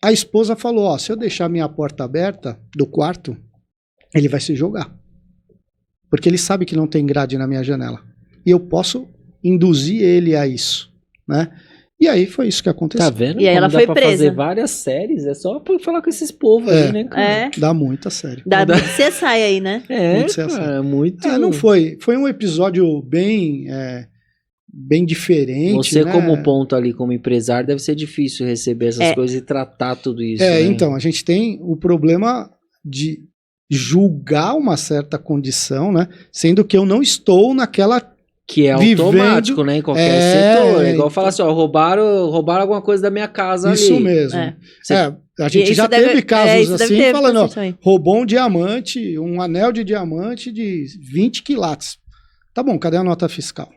a esposa falou, se eu deixar minha porta aberta do quarto, ele vai se jogar. Porque ele sabe que não tem grade na minha janela. E eu posso induzir ele a isso, né? E aí foi isso que aconteceu. Tá vendo? E aí ela foi presa. Fazer várias séries, é só pra falar com esses povos ali, né, cara? Dá muita série. Dá muito CSI aí, né? Muito. Não foi. Foi um episódio bem diferente. Você, né? como ponto ali, como empresário, deve ser difícil receber essas coisas e tratar tudo isso. Né? Então, a gente tem o problema de julgar uma certa condição, né? Sendo que eu não estou naquela... Que é automático, né? Em qualquer setor. É igual falar assim, roubaram alguma coisa da minha casa isso ali. Mesmo. A gente já teve casos assim, falando, roubou um diamante, um anel de diamante de 20 quilates. Tá bom, cadê a nota fiscal?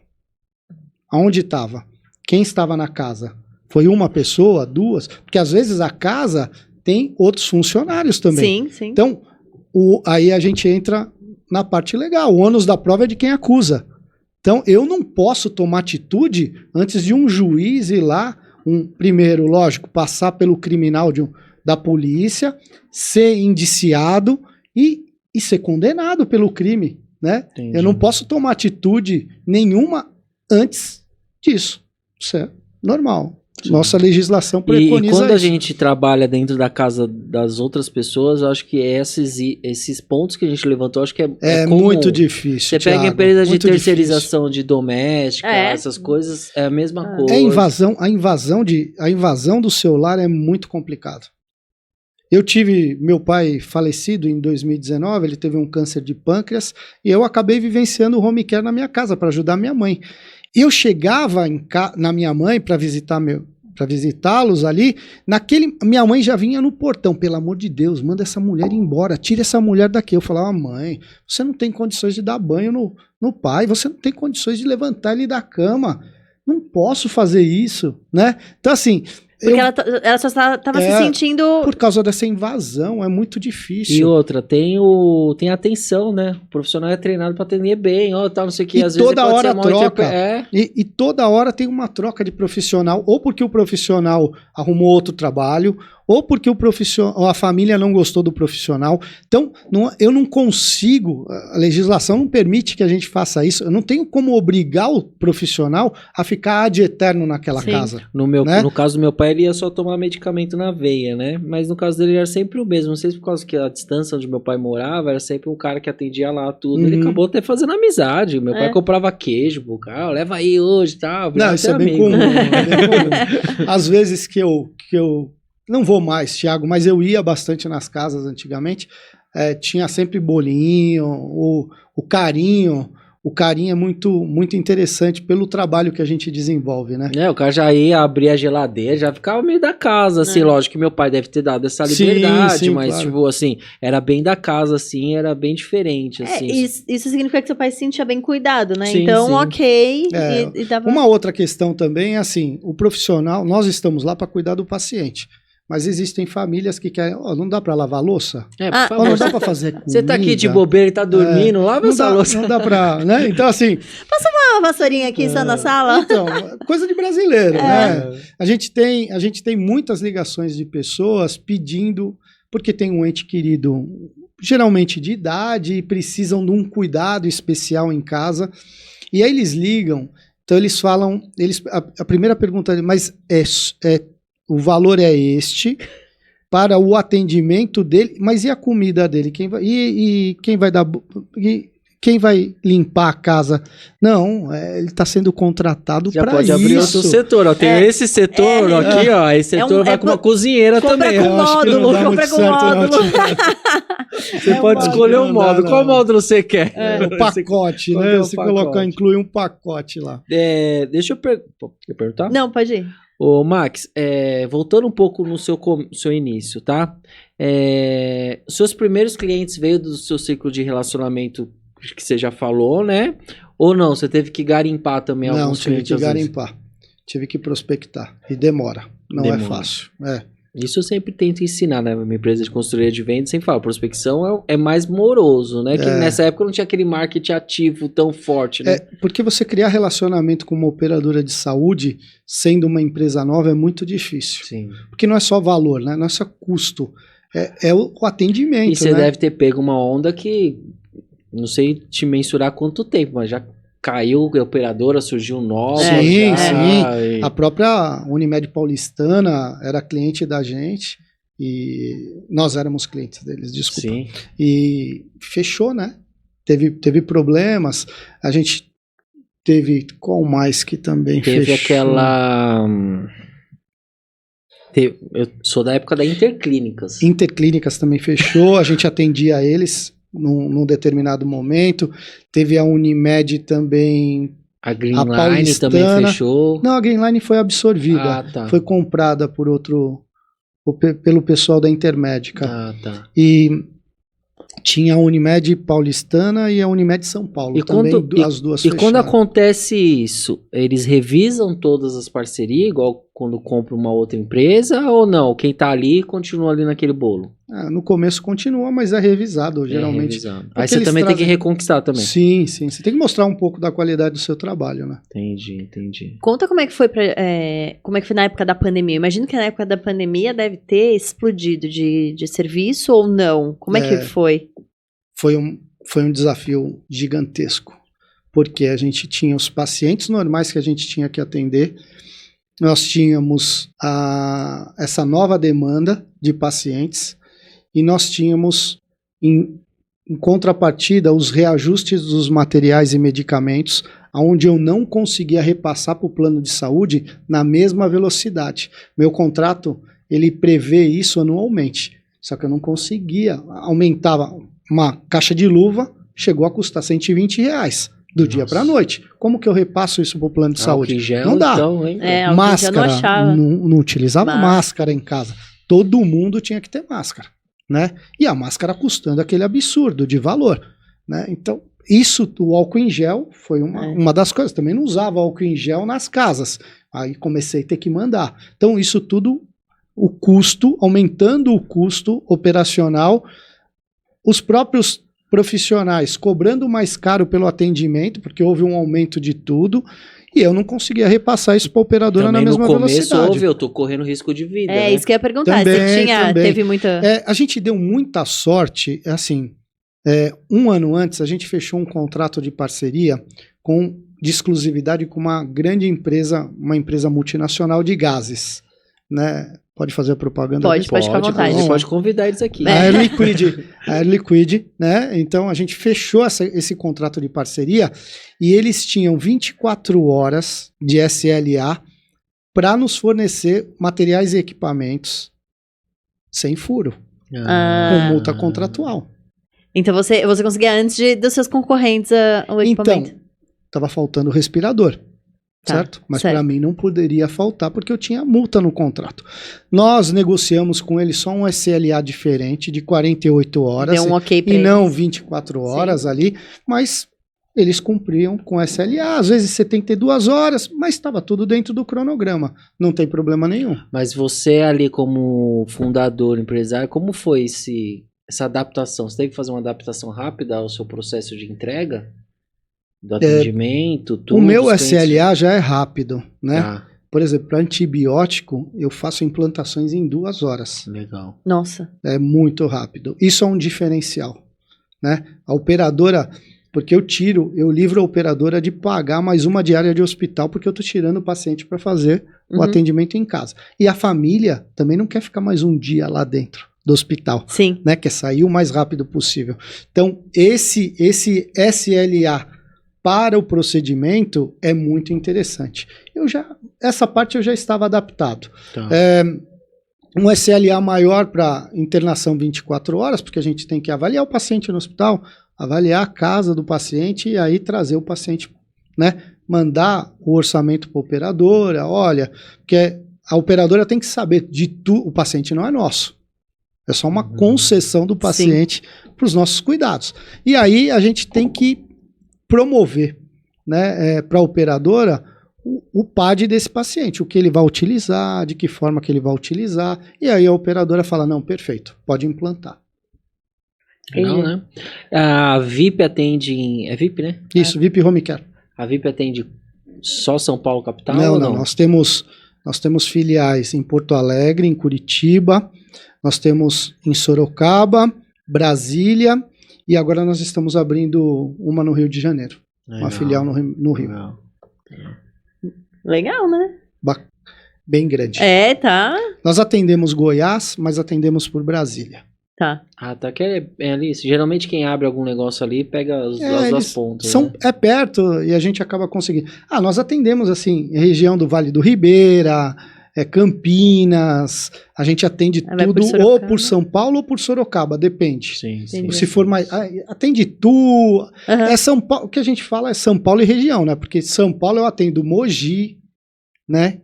Aonde estava? Quem estava na casa? Foi uma pessoa, duas? Porque às vezes a casa tem outros funcionários também. Sim. Então, aí a gente entra na parte legal. O ônus da prova é de quem acusa. Então, eu não posso tomar atitude antes de um juiz ir lá, primeiro, lógico, passar pelo criminal da polícia, ser indiciado e ser condenado pelo crime, né? Entendi. Eu não posso tomar atitude nenhuma antes disso. Isso é normal. Nossa legislação preconiza E quando a isso. gente trabalha dentro da casa das outras pessoas, eu acho que esses pontos que a gente levantou, acho que é comum. Muito difícil. Você pega Thiago, empresas de muito terceirização de doméstica, É. essas coisas, é a mesma coisa. A invasão do seu lar é muito complicado. Eu tive meu pai falecido em 2019, ele teve um câncer de pâncreas e eu acabei vivenciando o home care na minha casa para ajudar minha mãe. Eu chegava na minha mãe para visitá-los ali, minha mãe já vinha no portão, pelo amor de Deus, manda essa mulher embora, tira essa mulher daqui. Eu falava, mãe, você não tem condições de dar banho no pai, você não tem condições de levantar ele da cama, não posso fazer isso, né? Então assim... Porque ela só estava se sentindo... Por causa dessa invasão, é muito difícil. E outra, tem a atenção, né? O profissional é treinado para atender bem, tal, não sei o que. E às toda vezes hora troca. É. E toda hora tem uma troca de profissional, ou porque o profissional arrumou outro trabalho, ou porque a família não gostou do profissional. Então, eu não consigo, a legislação não permite que a gente faça isso. Eu não tenho como obrigar o profissional a ficar ad eterno naquela casa. No caso do meu pai, ele ia só tomar medicamento na veia, né? Mas no caso dele era sempre o mesmo. Não sei se por causa que a distância onde meu pai morava era sempre um cara que atendia lá tudo. Ele acabou até fazendo amizade. Meu pai comprava queijo pro cara, leva aí hoje e tal. Não, isso é bem comum. Às vezes que eu não vou mais, Thiago, mas eu ia bastante nas casas antigamente, tinha sempre bolinho, o carinho. O carinho é muito, muito interessante pelo trabalho que a gente desenvolve, né? O cara já ia abrir a geladeira, já ficava meio da casa, assim, lógico que meu pai deve ter dado essa liberdade, sim, mas, claro. Tipo, assim, era bem da casa, assim, era bem diferente, assim. Isso significa que seu pai se sentia bem cuidado, né? Sim, então, sim. ok. E dava... Uma outra questão também é assim, o profissional, nós estamos lá para cuidar do paciente. Mas existem famílias que querem, não dá para lavar a louça? Por favor. Não dá para fazer comida? Você tá aqui de bobeira e tá dormindo, lava essa louça. Não dá para, né? Então assim... Passa uma vassourinha aqui só na sala? Então, coisa de brasileiro, né? A gente tem muitas ligações de pessoas pedindo, porque tem um ente querido, geralmente de idade, e precisam de um cuidado especial em casa, e aí eles ligam, então eles falam, a primeira pergunta é, mas o valor é este para o atendimento dele, mas e a comida dele? Quem vai dar? Quem vai limpar a casa? Não, ele está sendo contratado para isso. Já pode abrir outro setor, ó. Tem esse setor aqui, ó. Esse setor vai com uma cozinheira também. Com módulo, compra com módulo. Você pode escolher um módulo. Qual módulo você quer? O pacote, né? Você inclui um pacote lá. Deixa eu perguntar? Não, pode ir. Ô, Max, voltando um pouco no seu início, tá? Seus primeiros clientes veio do seu ciclo de relacionamento que você já falou, né? Ou não? Você teve que garimpar também alguns clientes? Não, tive que garimpar. Tive que prospectar. E demora. Não é fácil. Isso eu sempre tento ensinar, né? Minha empresa de consultoria de vendas sempre fala, prospecção é mais moroso, né? Que nessa época não tinha aquele marketing ativo tão forte, né? Porque você criar relacionamento com uma operadora de saúde, sendo uma empresa nova, é muito difícil. Sim. Porque não é só valor, né? Não é só custo. É o atendimento, E você deve ter pego uma onda que, não sei te mensurar quanto tempo, mas já caiu a operadora, surgiu nova. Sim. A própria Unimed Paulistana era cliente da gente e nós éramos clientes deles, desculpa. Sim. E fechou, né? Teve problemas. A gente teve, qual mais que também teve fechou? Eu sou da época da Interclínicas. Interclínicas também fechou, a gente atendia eles num determinado momento. Teve a Unimed também. A Greenline também fechou. Não, a Greenline foi absorvida. Foi comprada pelo pessoal da Intermédica. E tinha a Unimed Paulistana e a Unimed São Paulo. As duas fecharam. E quando acontece isso, eles revisam todas as parcerias, igual quando compra uma outra empresa, ou não? Quem tá ali continua ali naquele bolo? No começo continua, mas é revisado, geralmente. Aí você também tem que reconquistar também. Sim. Você tem que mostrar um pouco da qualidade do seu trabalho, né? Entendi. Conta como é que foi como é que foi na época da pandemia. Imagino que na época da pandemia deve ter explodido de serviço ou não. Como é que foi? Foi um desafio gigantesco, porque a gente tinha os pacientes normais que a gente tinha que atender, nós tínhamos essa nova demanda de pacientes e nós tínhamos, em contrapartida, os reajustes dos materiais e medicamentos, onde eu não conseguia repassar para o plano de saúde na mesma velocidade. Meu contrato, ele prevê isso anualmente, só que eu não conseguia. Aumentava uma caixa de luva, chegou a custar R$120 do dia para a noite. Como que eu repasso isso para o plano de saúde? Gel, não dá. Então, hein? Máscara, não utilizava máscara em casa. Todo mundo tinha que ter máscara, né? E a máscara custando aquele absurdo de valor, né? Então, o álcool em gel foi uma das coisas. Também não usava álcool em gel nas casas. Aí comecei a ter que mandar. Então, isso tudo, o custo, aumentando o custo operacional, os próprios profissionais cobrando mais caro pelo atendimento, porque houve um aumento de tudo, e eu não conseguia repassar isso para a operadora também na mesma velocidade. No começo, eu tô correndo risco de vida. É, né? isso que eu ia perguntar. Também, Você teve muita... a gente deu muita sorte, assim, um ano antes a gente fechou um contrato de parceria de exclusividade com uma grande empresa, uma empresa multinacional de gases, né? Pode fazer a propaganda? Pode ficar à vontade. Você pode convidar eles aqui. A Air Liquid, né? Então a gente fechou esse contrato de parceria e eles tinham 24 horas de SLA para nos fornecer materiais e equipamentos sem furo, com multa contratual. Então você conseguia antes dos seus concorrentes o equipamento? Então, estava faltando o respirador. Tá, certo? Mas para mim não poderia faltar porque eu tinha multa no contrato. Nós negociamos com ele só um SLA diferente de 48 horas Deu um okay pra e não eles. 24 horas ali, mas eles cumpriam com SLA, às vezes 72 horas, mas estava tudo dentro do cronograma, não tem problema nenhum. Mas você ali como fundador, empresário, como foi essa adaptação? Você teve que fazer uma adaptação rápida ao seu processo de entrega? Do atendimento, tudo. O meu SLA já é rápido, né? Tá. Por exemplo, para antibiótico, eu faço implantações em 2 horas. Legal. Nossa. É muito rápido. Isso é um diferencial, né? A operadora, porque eu livro a operadora de pagar mais uma diária de hospital, porque eu tô tirando o paciente para fazer o atendimento em casa. E a família também não quer ficar mais um dia lá dentro do hospital. Sim. Né? Quer sair o mais rápido possível. Então, esse SLA para o procedimento é muito interessante. Essa parte eu já estava adaptado. Tá. Um SLA maior para internação 24 horas, porque a gente tem que avaliar o paciente no hospital, avaliar a casa do paciente e aí trazer o paciente, né? Mandar o orçamento para a operadora, olha, porque a operadora tem que saber o paciente não é nosso. É só uma concessão do paciente para os nossos cuidados. E aí a gente tem que promover, né, para a operadora o PAD desse paciente, o que ele vai utilizar, de que forma que ele vai utilizar, e aí a operadora fala, não, perfeito, pode implantar. Legal, né? A VIP atende é VIP, né? Isso, VIP Home Care. A VIP atende só São Paulo capital Não, ou não, nós temos filiais em Porto Alegre, em Curitiba, nós temos em Sorocaba, Brasília, e agora nós estamos abrindo uma no Rio de Janeiro. Legal. Uma filial no Rio. Legal, né? Bem grande. Tá. Nós atendemos Goiás, mas atendemos por Brasília. Tá. Ah, tá. Que é ali. Geralmente quem abre algum negócio ali pega as duas pontas. Né? É perto e a gente acaba conseguindo. Nós atendemos assim, região do Vale do Ribeira, Campinas, a gente atende tudo ou por São Paulo ou por Sorocaba, depende. Sim. Se for mais. Atende tu. É São Paulo. O que a gente fala é São Paulo e região, né? Porque São Paulo eu atendo Mogi, né?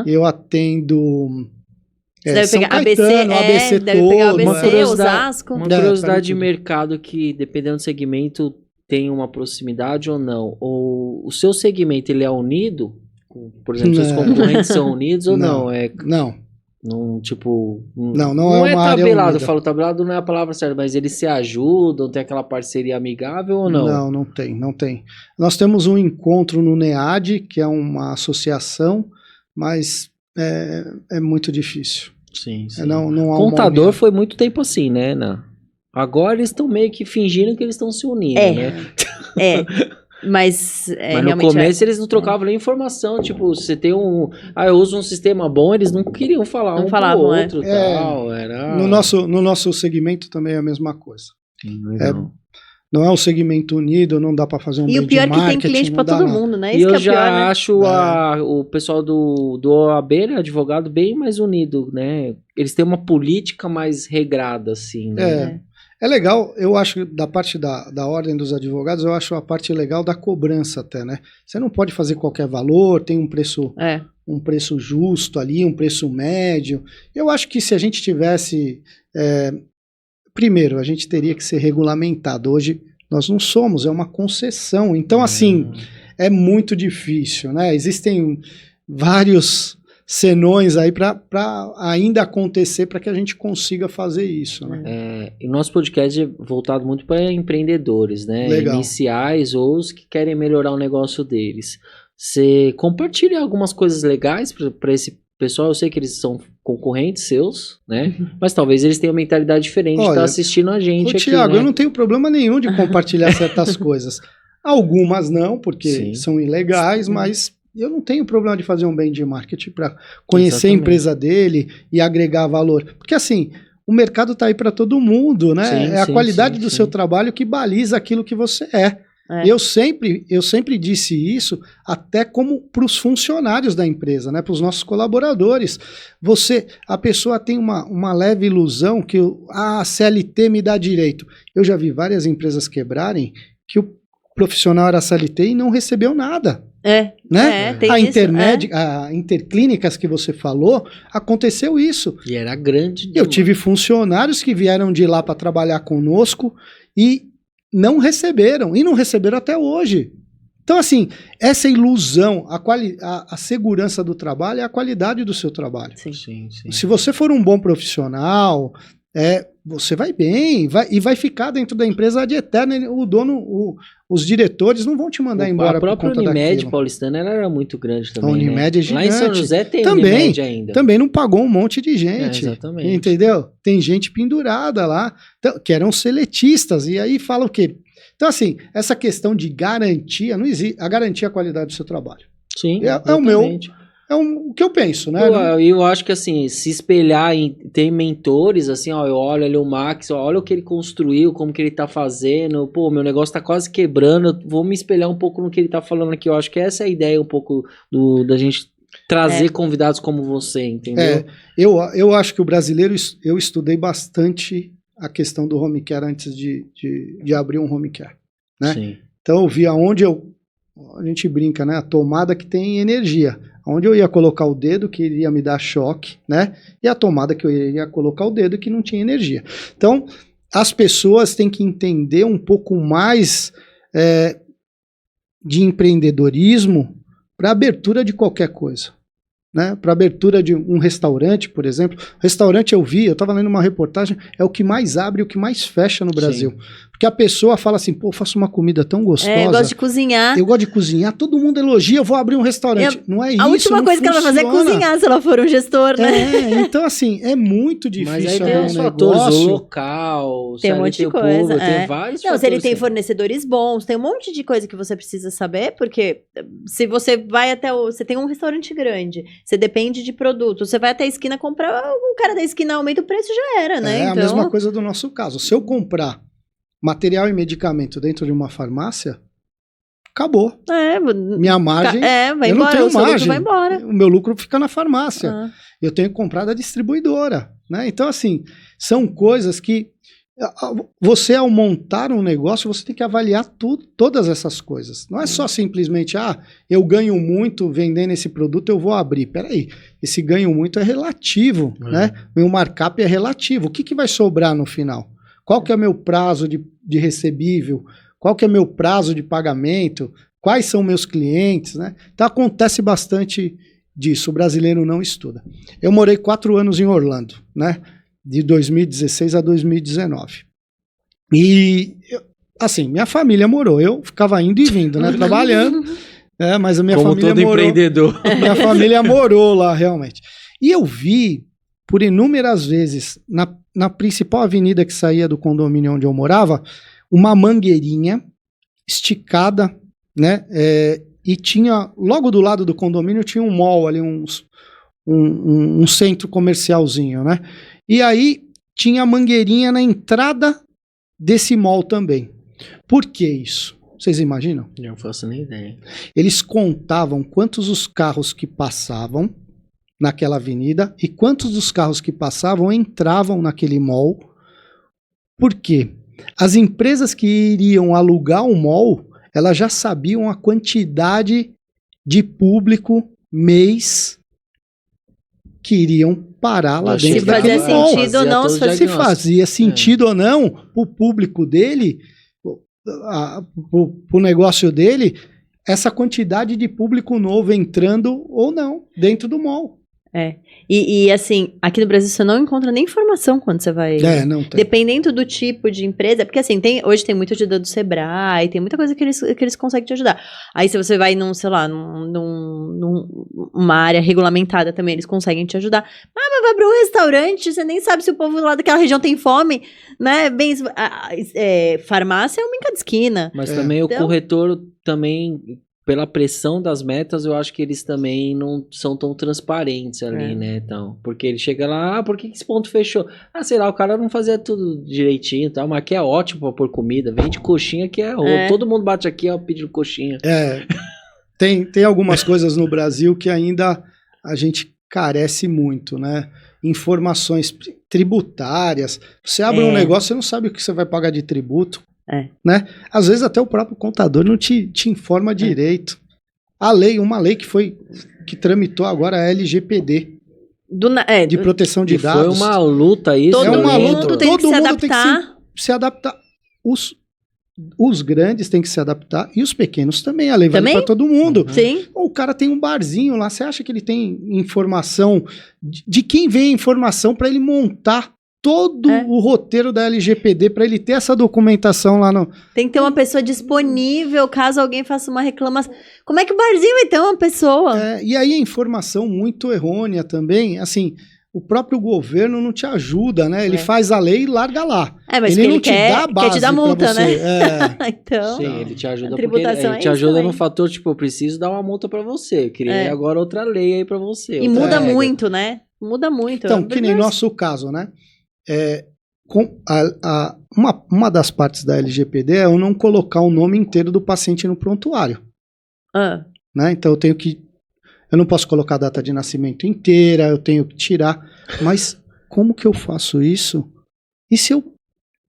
Eu atendo. Deve São pegar Caetano, ABC deve todo. pegar ABC, Osasco. Uma curiosidade de mercado que, dependendo do segmento, tem uma proximidade ou não. Ou o seu segmento ele é unido? Por exemplo, seus concorrentes são unidos ou não? Não, tipo... Não é uma tabelado, área eu falo tabelado não é a palavra certa, mas eles se ajudam, tem aquela parceria amigável ou não? Não tem. Nós temos um encontro no NEAD, que é uma associação, mas é muito difícil. Sim. Não há Contador foi muito tempo assim, né? Agora eles estão meio que fingindo que eles estão se unindo, né? Mas no começo eles não trocavam nem informação. Tipo, você tem eu uso um sistema bom, eles não queriam falar não falavam, pro outro. Tal, no nosso segmento também é a mesma coisa. Sim, não é um segmento unido, não dá para fazer um e o pior é que tem cliente para todo mundo, né? Isso e eu já acho o pessoal do OAB, né, advogado, bem mais unido, né? Eles têm uma política mais regrada, assim, né? É legal, eu acho, da parte da ordem dos advogados, eu acho a parte legal da cobrança até, né? Você não pode fazer qualquer valor, tem um preço justo ali, um preço médio. Eu acho que se a gente tivesse... primeiro, a gente teria que ser regulamentado. Hoje nós não somos, é uma concessão. Então, assim, é muito difícil, né? Existem vários senões aí para ainda acontecer para que a gente consiga fazer isso, né? E o nosso podcast é voltado muito para empreendedores, né? Legal. Iniciais ou os que querem melhorar o negócio deles. Você compartilha algumas coisas legais para esse pessoal? Eu sei que eles são concorrentes seus, né? Mas talvez eles tenham uma mentalidade diferente de estar assistindo a gente aqui, Thiago, né? eu não tenho problema nenhum de compartilhar certas coisas. Algumas não, porque são ilegais, mas eu não tenho problema de fazer um benchmark para conhecer a empresa dele e agregar valor. Porque assim, o mercado está aí para todo mundo, né? A qualidade do seu trabalho que baliza aquilo que você é. Eu sempre disse isso até como para os funcionários da empresa, né, para os nossos colaboradores. A pessoa tem uma leve ilusão que a CLT me dá direito. Eu já vi várias empresas quebrarem que o profissional era CLT e não recebeu nada. Né? Tem a Interclínicas que você falou, aconteceu isso. E era grande. Eu tive funcionários que vieram de lá para trabalhar conosco e não receberam até hoje. Então, assim, essa ilusão, a segurança do trabalho é a qualidade do seu trabalho. Sim. Se você for um bom profissional, você vai bem, vai ficar dentro da empresa de eterno. O dono, os diretores não vão te mandar embora por conta daquilo. A própria Unimed paulistana era muito grande também, a Unimed é gigante. Lá em São José tem também, Unimed ainda. Também não pagou um monte de gente. Exatamente. Entendeu? Tem gente pendurada lá, que eram seletistas, e aí fala o quê? Então, assim, essa questão de garantia, não existe. A garantia é a qualidade do seu trabalho. Sim, o que eu penso, né? Eu acho que, assim, se espelhar em ter mentores, assim, ó, eu olho ali o Max, olha o que ele construiu, como que ele tá fazendo, pô, meu negócio tá quase quebrando, eu vou me espelhar um pouco no que ele tá falando aqui. Eu acho que essa é a ideia um pouco da gente trazer convidados como você, entendeu? Eu acho que o brasileiro, eu estudei bastante a questão do home care antes de abrir um home care, né? Sim. Então eu vi aonde a gente brinca, né? A tomada que tem energia. Onde eu ia colocar o dedo que iria me dar choque, né? E a tomada que eu ia colocar o dedo que não tinha energia. Então, as pessoas têm que entender um pouco mais de empreendedorismo para abertura de qualquer coisa, né? Para abertura de um restaurante, por exemplo. Restaurante eu estava lendo uma reportagem, é o que mais abre e o que mais fecha no Brasil. Sim. Porque a pessoa fala assim, pô, eu faço uma comida tão gostosa. Eu gosto de cozinhar. Eu gosto de cozinhar, todo mundo elogia, eu vou abrir um restaurante. Não é isso, a última coisa que ela vai fazer é cozinhar, se ela for um gestor, né? Então assim, é muito difícil. Mas aí tem os fatores, o local, tem um monte de coisa. Tem vários fatores. Se ele tem fornecedores bons, tem um monte de coisa que você precisa saber, porque se você vai você tem um restaurante grande, você depende de produto, você vai até a esquina comprar, o cara da esquina aumenta o preço, já era, né? É a mesma coisa do nosso caso. Se eu comprar material e medicamento dentro de uma farmácia, acabou. Minha margem, vai eu embora, não tenho margem. Vai embora. O meu lucro fica na farmácia. Eu tenho que comprar da distribuidora, né? Então, assim, são coisas que você, ao montar um negócio, você tem que avaliar todas essas coisas. Não é só simplesmente, eu ganho muito vendendo esse produto, eu vou abrir. Peraí, esse ganho muito é relativo, né? Meu markup é relativo. O que vai sobrar no final? Qual que é o meu prazo de recebível? Qual que é o meu prazo de pagamento? Quais são meus clientes, né? Então acontece bastante disso. O brasileiro não estuda. Eu morei 4 anos em Orlando, né? De 2016 a 2019. E, assim, minha família morou. Eu ficava indo e vindo, né? Trabalhando. Mas a minha família morou. Como todo empreendedor. Minha família morou lá, realmente. E eu vi, por inúmeras vezes, na principal avenida que saía do condomínio onde eu morava, uma mangueirinha esticada né? E tinha, logo do lado do condomínio, tinha um mall ali, um centro comercialzinho, né? E aí tinha mangueirinha na entrada desse mall também. Por que isso? Vocês imaginam? Eu não faço nem ideia. Eles contavam quantos os carros que passavam naquela avenida e quantos dos carros que passavam entravam naquele mall. Por quê? As empresas que iriam alugar o mall, elas já sabiam a quantidade de público mês que iriam parar lá dentro daquele mall. Se fazia sentido ou não. Se fazia sentido ou não, o público dele, o negócio dele, essa quantidade de público novo entrando ou não dentro do mall. E assim, aqui no Brasil você não encontra nem informação quando você vai... Não tem. Dependendo do tipo de empresa, porque assim, hoje tem muita ajuda do Sebrae, tem muita coisa que eles conseguem te ajudar. Aí se você vai numa área regulamentada também, eles conseguem te ajudar. Mas vai para um restaurante, você nem sabe se o povo lá daquela região tem fome, né? Farmácia é uma em cada esquina. Mas também o corretor também... Pela pressão das metas, eu acho que eles também não são tão transparentes ali, né? Então, porque ele chega lá, por que esse ponto fechou? Sei lá, o cara não fazia tudo direitinho e tal, mas aqui é ótimo pra pôr comida. Vende coxinha que todo mundo bate aqui, pedindo coxinha. Tem algumas coisas no Brasil que ainda a gente carece muito, né? Informações tributárias. Você abre um negócio, você não sabe o que você vai pagar de tributo. Né? Às vezes até o próprio contador não te informa direito. Uma lei que tramitou agora a LGPD de proteção de dados. Foi uma luta isso. Todo mundo tem que se adaptar. Os grandes têm que se adaptar e os pequenos também. A lei vale para todo mundo. Sim. O cara tem um barzinho lá, você acha que ele tem informação? De quem vem a informação para ele montar todo o roteiro da LGPD para ele ter essa documentação lá no... Tem que ter uma pessoa disponível caso alguém faça uma reclamação. Como é que o barzinho vai ter uma pessoa? E aí a informação muito errônea também, assim, o próprio governo não te ajuda, né? Ele faz a lei e larga lá. Mas ele não não te dá a base quer te dar multa, né? Então... Sim, ele te ajuda porque ele te ajuda no fator, tipo, eu preciso dar uma multa para você. Eu criei agora outra lei aí para você. E muda muito, né? Muda muito. Então, que nem nosso caso, né? Uma das partes da LGPD é eu não colocar o nome inteiro do paciente no prontuário. Né? Então eu não posso colocar a data de nascimento inteira, eu tenho que tirar. Mas como que eu faço isso? E se eu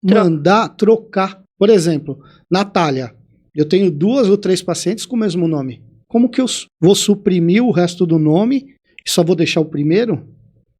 mandar trocar? Por exemplo, Natália, eu tenho 2 ou 3 pacientes com o mesmo nome. Como que eu vou suprimir o resto do nome e só vou deixar o primeiro?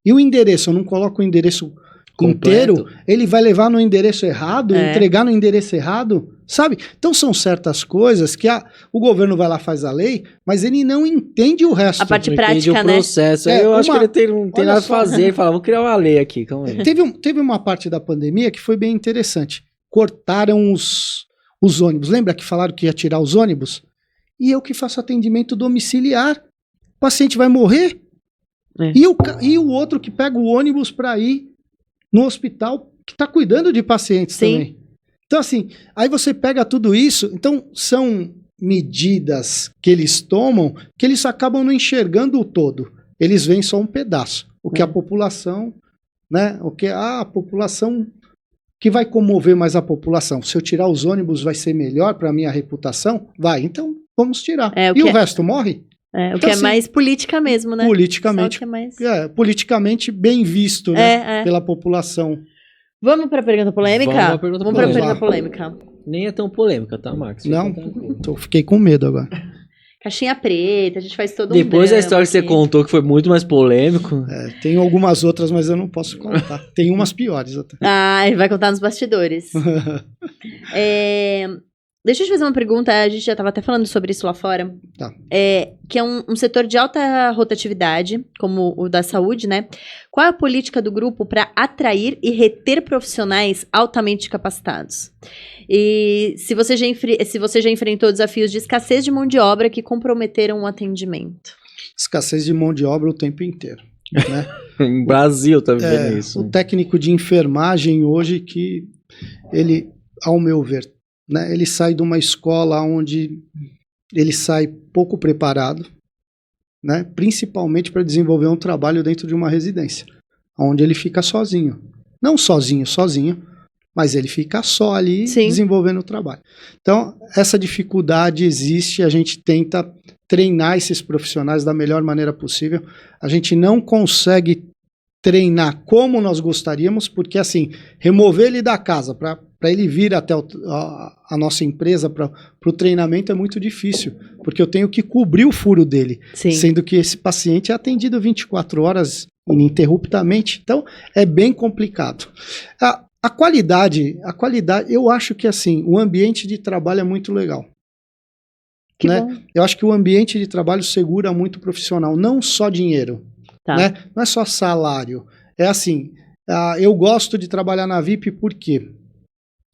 E o endereço? Eu não coloco o endereço inteiro, ele vai levar no endereço errado, entregar no endereço errado, sabe? Então são certas coisas que o governo vai lá, faz a lei, mas ele não entende o resto. A parte prática, o processo. né? Eu acho que ele não tem nada a fazer. Ele fala, vou criar uma lei aqui, calma aí. Teve uma parte da pandemia que foi bem interessante. Cortaram os ônibus. Lembra que falaram que ia tirar os ônibus? E eu que faço atendimento domiciliar. O paciente vai morrer? E o outro que pega o ônibus para ir no hospital que está cuidando de pacientes também. Então, assim, aí você pega tudo isso. Então, são medidas que eles tomam que eles acabam não enxergando o todo. Eles veem só um pedaço. O que a população, né? O que a população que vai comover mais a população. Se eu tirar os ônibus, vai ser melhor para a minha reputação? Vai, então vamos tirar. E o resto morre? O que é mais política mesmo, né? Politicamente bem visto, né? Pela população. Vamos para a pergunta polêmica? Vamos para a pergunta polêmica. Nem é tão polêmica, tá, Max? Não, fiquei com medo agora. Caixinha preta, a gente faz todo Depois da história que você contou, que foi muito mais polêmico. Tem algumas outras, mas eu não posso contar. Tem umas piores até. Ele vai contar nos bastidores. Deixa eu te fazer uma pergunta, a gente já estava até falando sobre isso lá fora. Tá. Que é um setor de alta rotatividade, como o da saúde, né? Qual é a política do grupo para atrair e reter profissionais altamente capacitados? E se você já enfrentou desafios de escassez de mão de obra que comprometeram o atendimento? Escassez de mão de obra o tempo inteiro, né? Em Brasil tá vivendo isso. O técnico de enfermagem hoje que ele, ao meu ver, né, ele sai de uma escola onde ele sai pouco preparado, né? Principalmente para desenvolver um trabalho dentro de uma residência, onde ele fica sozinho. Não sozinho, mas ele fica só ali desenvolvendo o trabalho. Então, essa dificuldade existe, a gente tenta treinar esses profissionais da melhor maneira possível. A gente não consegue treinar como nós gostaríamos, porque assim, remover ele da casa para ele vir até a nossa empresa para o treinamento é muito difícil, porque eu tenho que cobrir o furo dele, sendo que esse paciente é atendido 24 horas ininterruptamente, então é bem complicado. A qualidade, eu acho que assim, o ambiente de trabalho é muito legal. Né? Eu acho que o ambiente de trabalho segura muito o profissional, não só dinheiro. Né? Não é só salário. É assim, eu gosto de trabalhar na VIP porque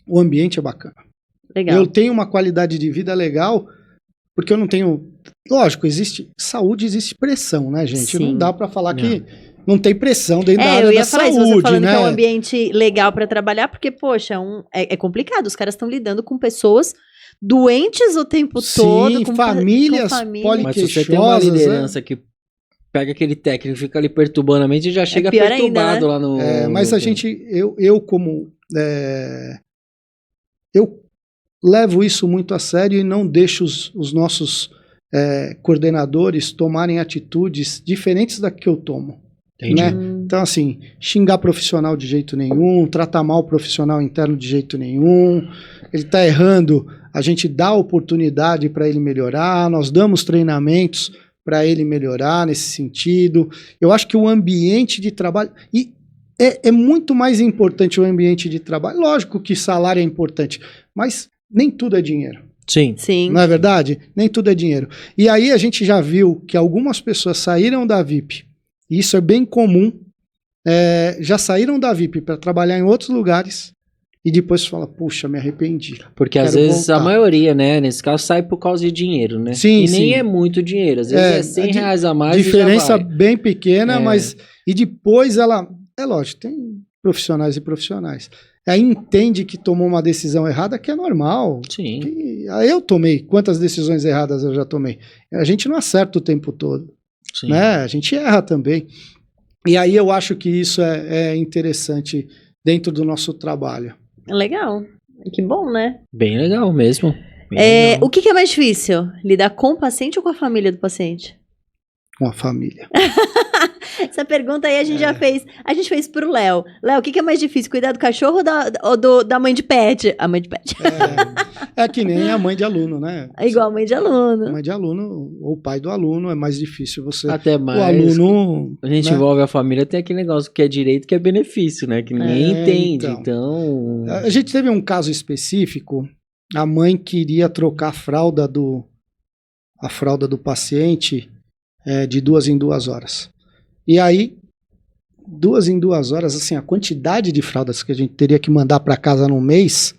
o ambiente é bacana. Legal. Eu tenho uma qualidade de vida legal porque eu não tenho... Lógico, existe saúde, existe pressão, né, gente? Não dá para falar que não tem pressão dentro da área da saúde, isso, você falando, né? Que é um ambiente legal para trabalhar, porque, poxa, é complicado. Os caras estão lidando com pessoas doentes o tempo todo. Com famílias poliqueixosas. Mas se você tem uma liderança que pega aquele técnico, fica ali perturbando a mente e já chega perturbado ainda, né? Lá no... mas a gente, eu levo isso muito a sério e não deixo os nossos coordenadores tomarem atitudes diferentes da que eu tomo. Né? Então, assim, xingar profissional de jeito nenhum, tratar mal o profissional interno de jeito nenhum, ele está errando, a gente dá oportunidade para ele melhorar, nós damos treinamentos para ele melhorar nesse sentido. Eu acho que o ambiente de trabalho... E é muito mais importante o ambiente de trabalho. Lógico que salário é importante, mas nem tudo é dinheiro. Sim. Não é verdade? Nem tudo é dinheiro. E aí a gente já viu que algumas pessoas saíram da VIP, e isso é bem comum, já saíram da VIP para trabalhar em outros lugares, e depois fala, puxa, me arrependi. Porque às vezes a maioria, né, nesse caso, sai por causa de dinheiro, né? Sim, nem é muito dinheiro, às vezes é R$100 a mais. Diferença bem pequena, mas... E depois ela... É lógico, tem profissionais e profissionais. Aí entende que tomou uma decisão errada, que é normal. Sim. Eu tomei. Quantas decisões erradas eu já tomei? A gente não acerta o tempo todo. Sim. Né? A gente erra também. E aí eu acho que isso é interessante dentro do nosso trabalho. Legal. Que bom, né? Bem legal mesmo. Legal. O que é mais difícil? Lidar com o paciente ou com a família do paciente? Com a família. Essa pergunta aí a gente já fez. A gente fez pro Léo. Léo, o que é mais difícil? Cuidar do cachorro ou da mãe de pet? A mãe de pet. É que nem a mãe de aluno, né? É igual a mãe de aluno. A mãe de aluno ou o pai do aluno é mais difícil você... Até mais. O aluno... A gente envolve a família, tem aquele negócio que é direito, que é benefício, né? Que ninguém entende, então... A gente teve um caso específico, a mãe queria trocar a fralda do paciente de 2 em 2 horas. E aí, 2 em 2 horas, assim, a quantidade de fraldas que a gente teria que mandar para casa no mês,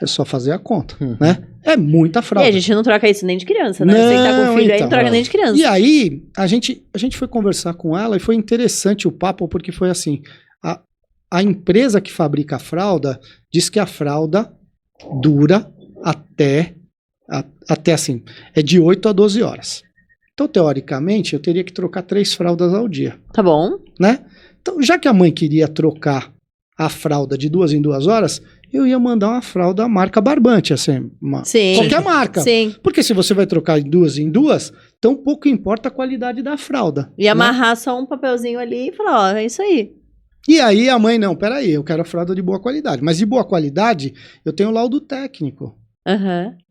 é só fazer a conta, né? É muita fralda. E a gente não troca isso nem de criança, né? Você que tá com filho aí, não troca nem de criança. E aí, a gente foi conversar com ela e foi interessante o papo, porque foi assim, a empresa que fabrica a fralda diz que a fralda dura até assim, é de 8 a 12 horas. Então, teoricamente, eu teria que trocar 3 fraldas ao dia. Tá bom. Né? Então, já que a mãe queria trocar a fralda de 2 em 2 horas, eu ia mandar uma fralda marca Barbante, assim, qualquer marca. Sim. Porque se você vai trocar de 2 em 2, tão pouco importa a qualidade da fralda. E amarrar só um papelzinho ali e falar, ó, é isso aí. E aí a mãe, não, peraí, eu quero a fralda de boa qualidade. Mas de boa qualidade, eu tenho o laudo técnico.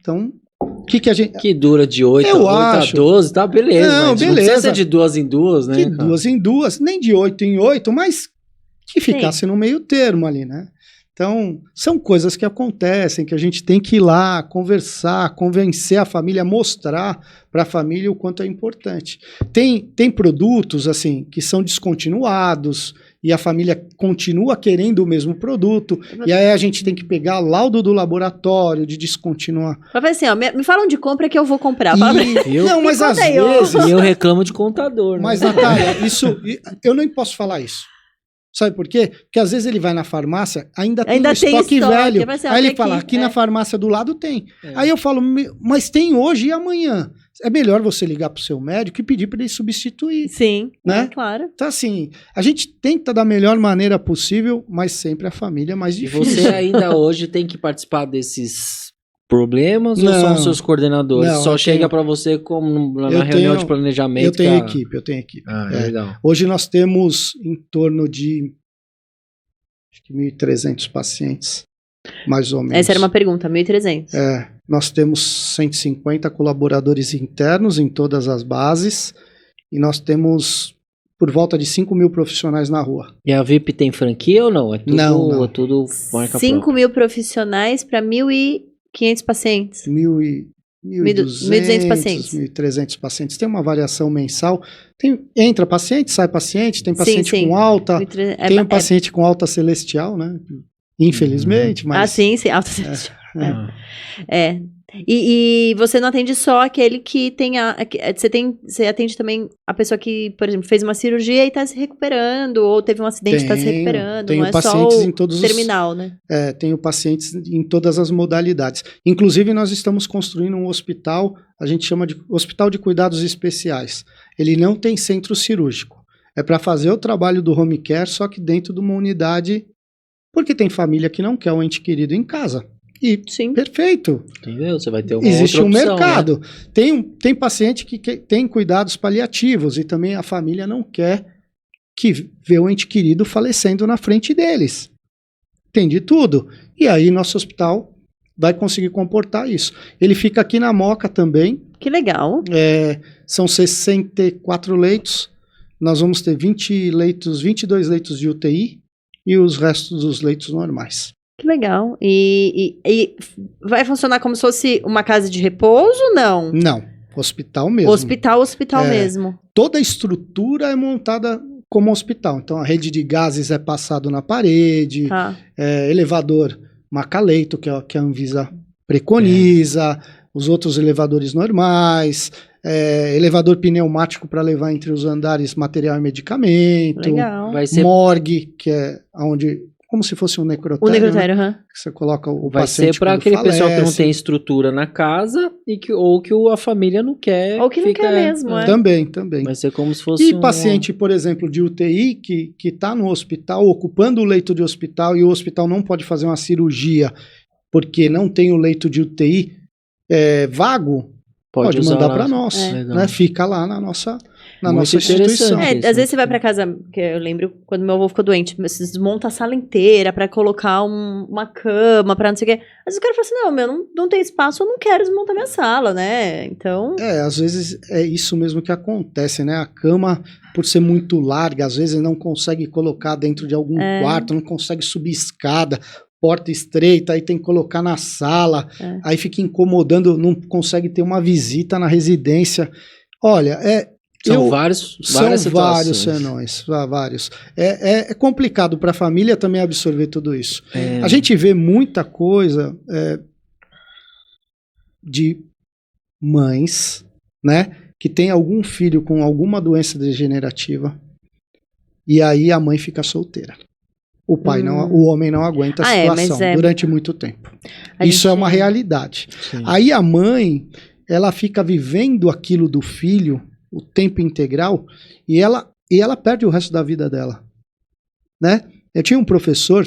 Então... Que dura de 8 a 12, tá? Beleza. Não, beleza. Não precisa ser de 2 em 2, né? De 2 em 2, nem de 8 em 8, mas que ficasse no meio termo ali, né? Então, são coisas que acontecem, que a gente tem que ir lá, conversar, convencer a família, mostrar para a família o quanto é importante. Tem produtos, assim, que são descontinuados, e a família continua querendo o mesmo produto, e aí a gente tem que pegar laudo do laboratório de descontinuar. Mas assim, ó, me falam de compra que eu vou comprar. Não, mas às vezes... E eu reclamo de contador, né? Mas, Natália, isso... Eu nem posso falar isso. Sabe por quê? Porque às vezes ele vai na farmácia, ainda tem um tem estoque velho. Aí ele fala, aqui aqui na farmácia do lado tem. Aí eu falo, mas tem hoje e amanhã. É melhor você ligar pro seu médico e pedir para ele substituir. Sim, né? Claro. Então assim, a gente tenta da melhor maneira possível, mas sempre a família é mais difícil. E você ainda hoje tem que participar desses problemas ou são seus coordenadores? Só chega para você como na reunião de planejamento? Eu tenho equipe. Legal. Hoje nós temos em torno de acho que 1.300 pacientes, mais ou menos. Essa era uma pergunta, 1.300. Nós temos 150 colaboradores internos em todas as bases e nós temos por volta de 5.000 profissionais na rua. E a VIP tem franquia ou não? É tudo, não. É tudo marca 5.000 profissionais para 1.500 pacientes. 1.200 pacientes. 1.300 pacientes. Tem uma variação mensal. Entra paciente, sai paciente, tem paciente com alta, tem um paciente com alta celestial, né? Infelizmente, mas... sim, alta celestial. E você não atende só aquele que tem você atende também a pessoa que, por exemplo, fez uma cirurgia e está se recuperando, ou teve um acidente e está se recuperando. Tenho não é pacientes só em todos terminal, né? Tenho pacientes em todas as modalidades. Inclusive, nós estamos construindo um hospital, a gente chama de Hospital de Cuidados Especiais. Ele não tem centro cirúrgico. É para fazer o trabalho do home care, só que dentro de uma unidade, porque tem família que não quer o ente querido em casa. E sim. Perfeito. Entendeu? Você vai ter uma Existe outra opção, mercado. Né? Tem paciente que tem cuidados paliativos e também a família não quer que vê o ente querido falecendo na frente deles. Tem de tudo. E aí nosso hospital vai conseguir comportar isso. Ele fica aqui na Moca também. Que legal. São 64 leitos. Nós vamos ter 22 leitos de UTI e os restos dos leitos normais. Que legal. E vai funcionar como se fosse uma casa de repouso, não? Não, hospital mesmo. Hospital mesmo. Toda a estrutura é montada como hospital. Então a rede de gases é passado na parede, elevador maca-leito, que a Anvisa preconiza, os outros elevadores normais, elevador pneumático para levar entre os andares material e medicamento. Legal. Vai ser... Morgue, que é onde... como se fosse um necrotério. O necrotério, né? Você coloca o vai paciente ser para aquele pessoal que não tem estrutura na casa ou que a família não quer. Ou que não quer mesmo, Também. Vai ser como se fosse paciente, por exemplo, de UTI que está no hospital, ocupando o leito de hospital e o hospital não pode fazer uma cirurgia porque não tem o leito de UTI vago, pode mandar para nós. Né? Fica lá na nossa instituição. Às vezes você vai para casa, que eu lembro quando meu avô ficou doente, você desmonta a sala inteira para colocar uma cama, para não sei o quê. Às vezes o cara fala assim, não tem espaço, eu não quero desmontar minha sala, né? Então... às vezes é isso mesmo que acontece, né? A cama, por ser muito larga, às vezes não consegue colocar dentro de algum quarto, não consegue subir escada, porta estreita, aí tem que colocar na sala, aí fica incomodando, não consegue ter uma visita na residência. Olha, São várias senões, vários. É complicado para a família também absorver tudo isso. A gente vê muita coisa de mães, né, que tem algum filho com alguma doença degenerativa e aí a mãe fica solteira. O homem não aguenta a situação durante muito tempo. Isso é uma realidade. Sim. Aí a mãe, ela fica vivendo aquilo do filho o tempo integral e ela perde o resto da vida dela, né? Eu tinha um professor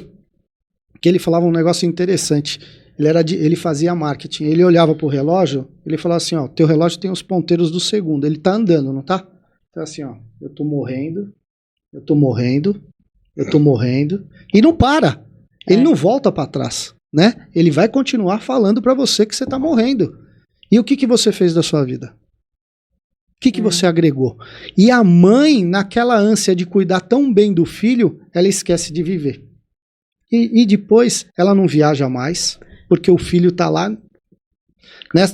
que ele falava um negócio interessante. Ele fazia marketing. Ele olhava pro relógio, ele falava assim, ó, teu relógio tem os ponteiros do segundo. Ele tá andando, não tá? Então assim, ó, eu tô morrendo, e não para. Ele não volta para trás, né? Ele vai continuar falando para você que você tá morrendo. E o que você fez da sua vida? O que você agregou? E a mãe, naquela ânsia de cuidar tão bem do filho, ela esquece de viver. E depois ela não viaja mais, porque o filho tá lá, né,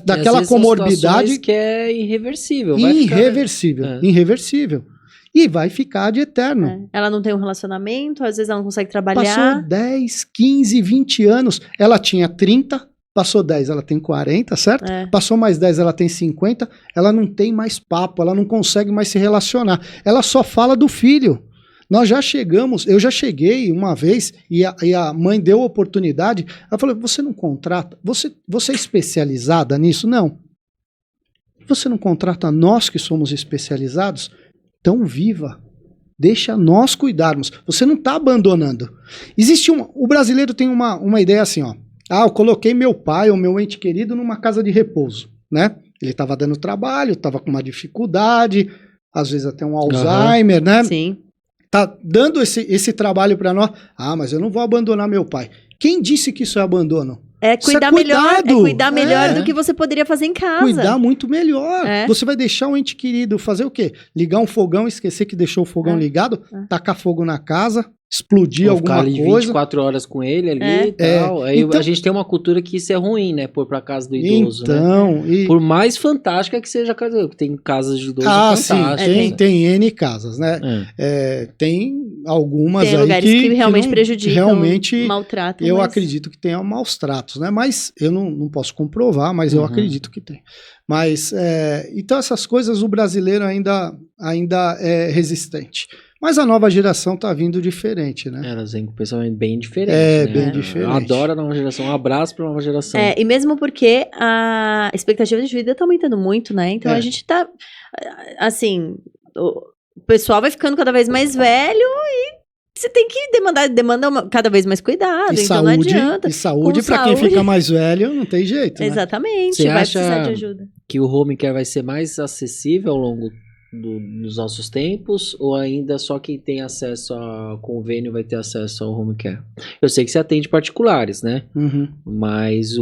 daquela comorbidade que é irreversível. Irreversível. E vai ficar de eterno. Ela não tem um relacionamento, às vezes ela não consegue trabalhar. Passou 10, 15, 20 anos. Ela tinha 30, passou 10, ela tem 40, certo? Passou mais 10, ela tem 50. Ela não tem mais papo, ela não consegue mais se relacionar. Ela só fala do filho. Nós já chegamos, eu já cheguei uma vez e a mãe deu oportunidade. Ela falou: você não contrata? Você é especializada nisso? Não. Você não contrata nós que somos especializados? Então viva. Deixa nós cuidarmos. Você não está abandonando. O brasileiro tem uma ideia assim, ó. Eu coloquei meu pai ou meu ente querido numa casa de repouso, né? Ele estava dando trabalho, estava com uma dificuldade, às vezes até um Alzheimer, né? Sim. Tá dando esse trabalho para nós. Mas eu não vou abandonar meu pai. Quem disse que isso é abandono? É cuidar melhor do que você poderia fazer em casa. Cuidar muito melhor. Você vai deixar o ente querido fazer o quê? Ligar um fogão, esquecer que deixou o fogão ligado, tacar fogo na casa, explodir alguma coisa. 24 horas com ele ali e tal. Aí então, a gente tem uma cultura que isso é ruim, né? Pôr pra casa do idoso, né? Por mais fantástica que seja a casa, tem casas de idoso fantásticas. Sim, tem N casas, né? Tem algumas tem aí lugares que realmente não, prejudicam, realmente maltratam. Eu acredito que tenha maus tratos, né? Mas eu não posso comprovar, mas eu acredito que tem. Mas, então essas coisas o brasileiro ainda é resistente. Mas a nova geração tá vindo diferente, né? Elas vêm com um pensamento bem diferente, né? Bem diferente. Eu adoro a nova geração. Um abraço pra nova geração. E mesmo porque a expectativa de vida tá aumentando muito, né? Então a gente tá, assim, o pessoal vai ficando cada vez mais velho e você tem que demanda cada vez mais cuidado, então saúde, não adianta. E saúde pra quem fica mais velho não tem jeito, né? Exatamente, você vai acha precisar de ajuda. Que o home care vai ser mais acessível ao longo dos nossos tempos, ou ainda só quem tem acesso a convênio vai ter acesso ao home care? Eu sei que você atende particulares, né? Mas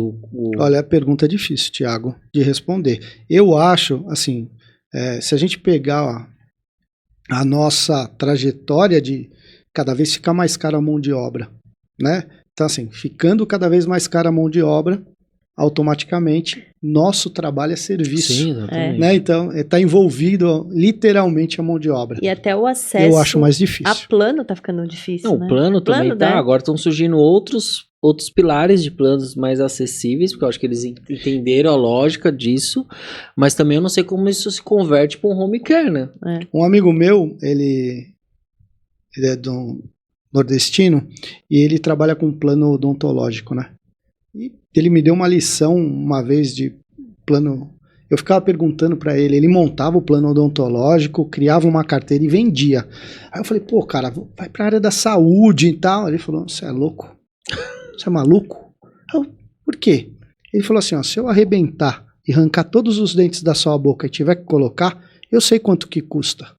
Olha, a pergunta é difícil, Thiago, de responder. Eu acho, assim, se a gente pegar a nossa trajetória de cada vez ficar mais cara a mão de obra, né? Então, assim, ficando cada vez mais cara a mão de obra, automaticamente nosso trabalho é serviço. Sim, exatamente. Né? Então, está envolvido literalmente a mão de obra. E até o acesso eu acho mais difícil. a plano tá ficando difícil, não, né? O plano também tá. Agora estão surgindo outros pilares de planos mais acessíveis, porque eu acho que eles entenderam a lógica disso, mas também eu não sei como isso se converte para um home care, né? Um amigo meu, ele é do nordestino e ele trabalha com plano odontológico, né? E ele me deu uma lição uma vez de plano. Eu ficava perguntando para ele montava o plano odontológico, criava uma carteira e vendia. Aí eu falei: pô, cara, vai para a área da saúde e tal. Ele falou: você é louco? Você é maluco? Por quê? Ele falou assim: se eu arrebentar e arrancar todos os dentes da sua boca e tiver que colocar, eu sei quanto que custa.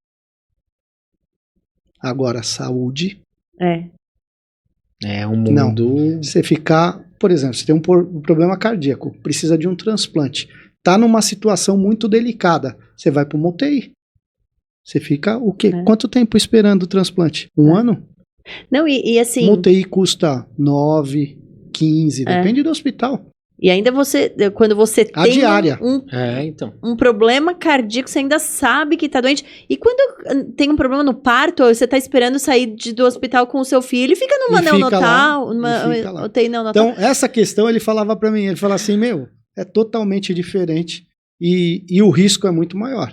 Agora, saúde... É um mundo... Não, você ficar... Por exemplo, você tem um problema cardíaco, precisa de um transplante. Tá numa situação muito delicada. Você vai para uma UTI. Você fica o quê? Quanto tempo esperando o transplante? Um ano? Não, e assim... Uma UTI custa 9, 15, depende do hospital. E ainda quando você tem diária. um problema cardíaco, você ainda sabe que tá doente. E quando tem um problema no parto, você tá esperando sair do hospital com o seu filho, fica numa neonatal, numa UTI neonatal. Então, essa questão ele falava pra mim, ele falava assim, é totalmente diferente e o risco é muito maior.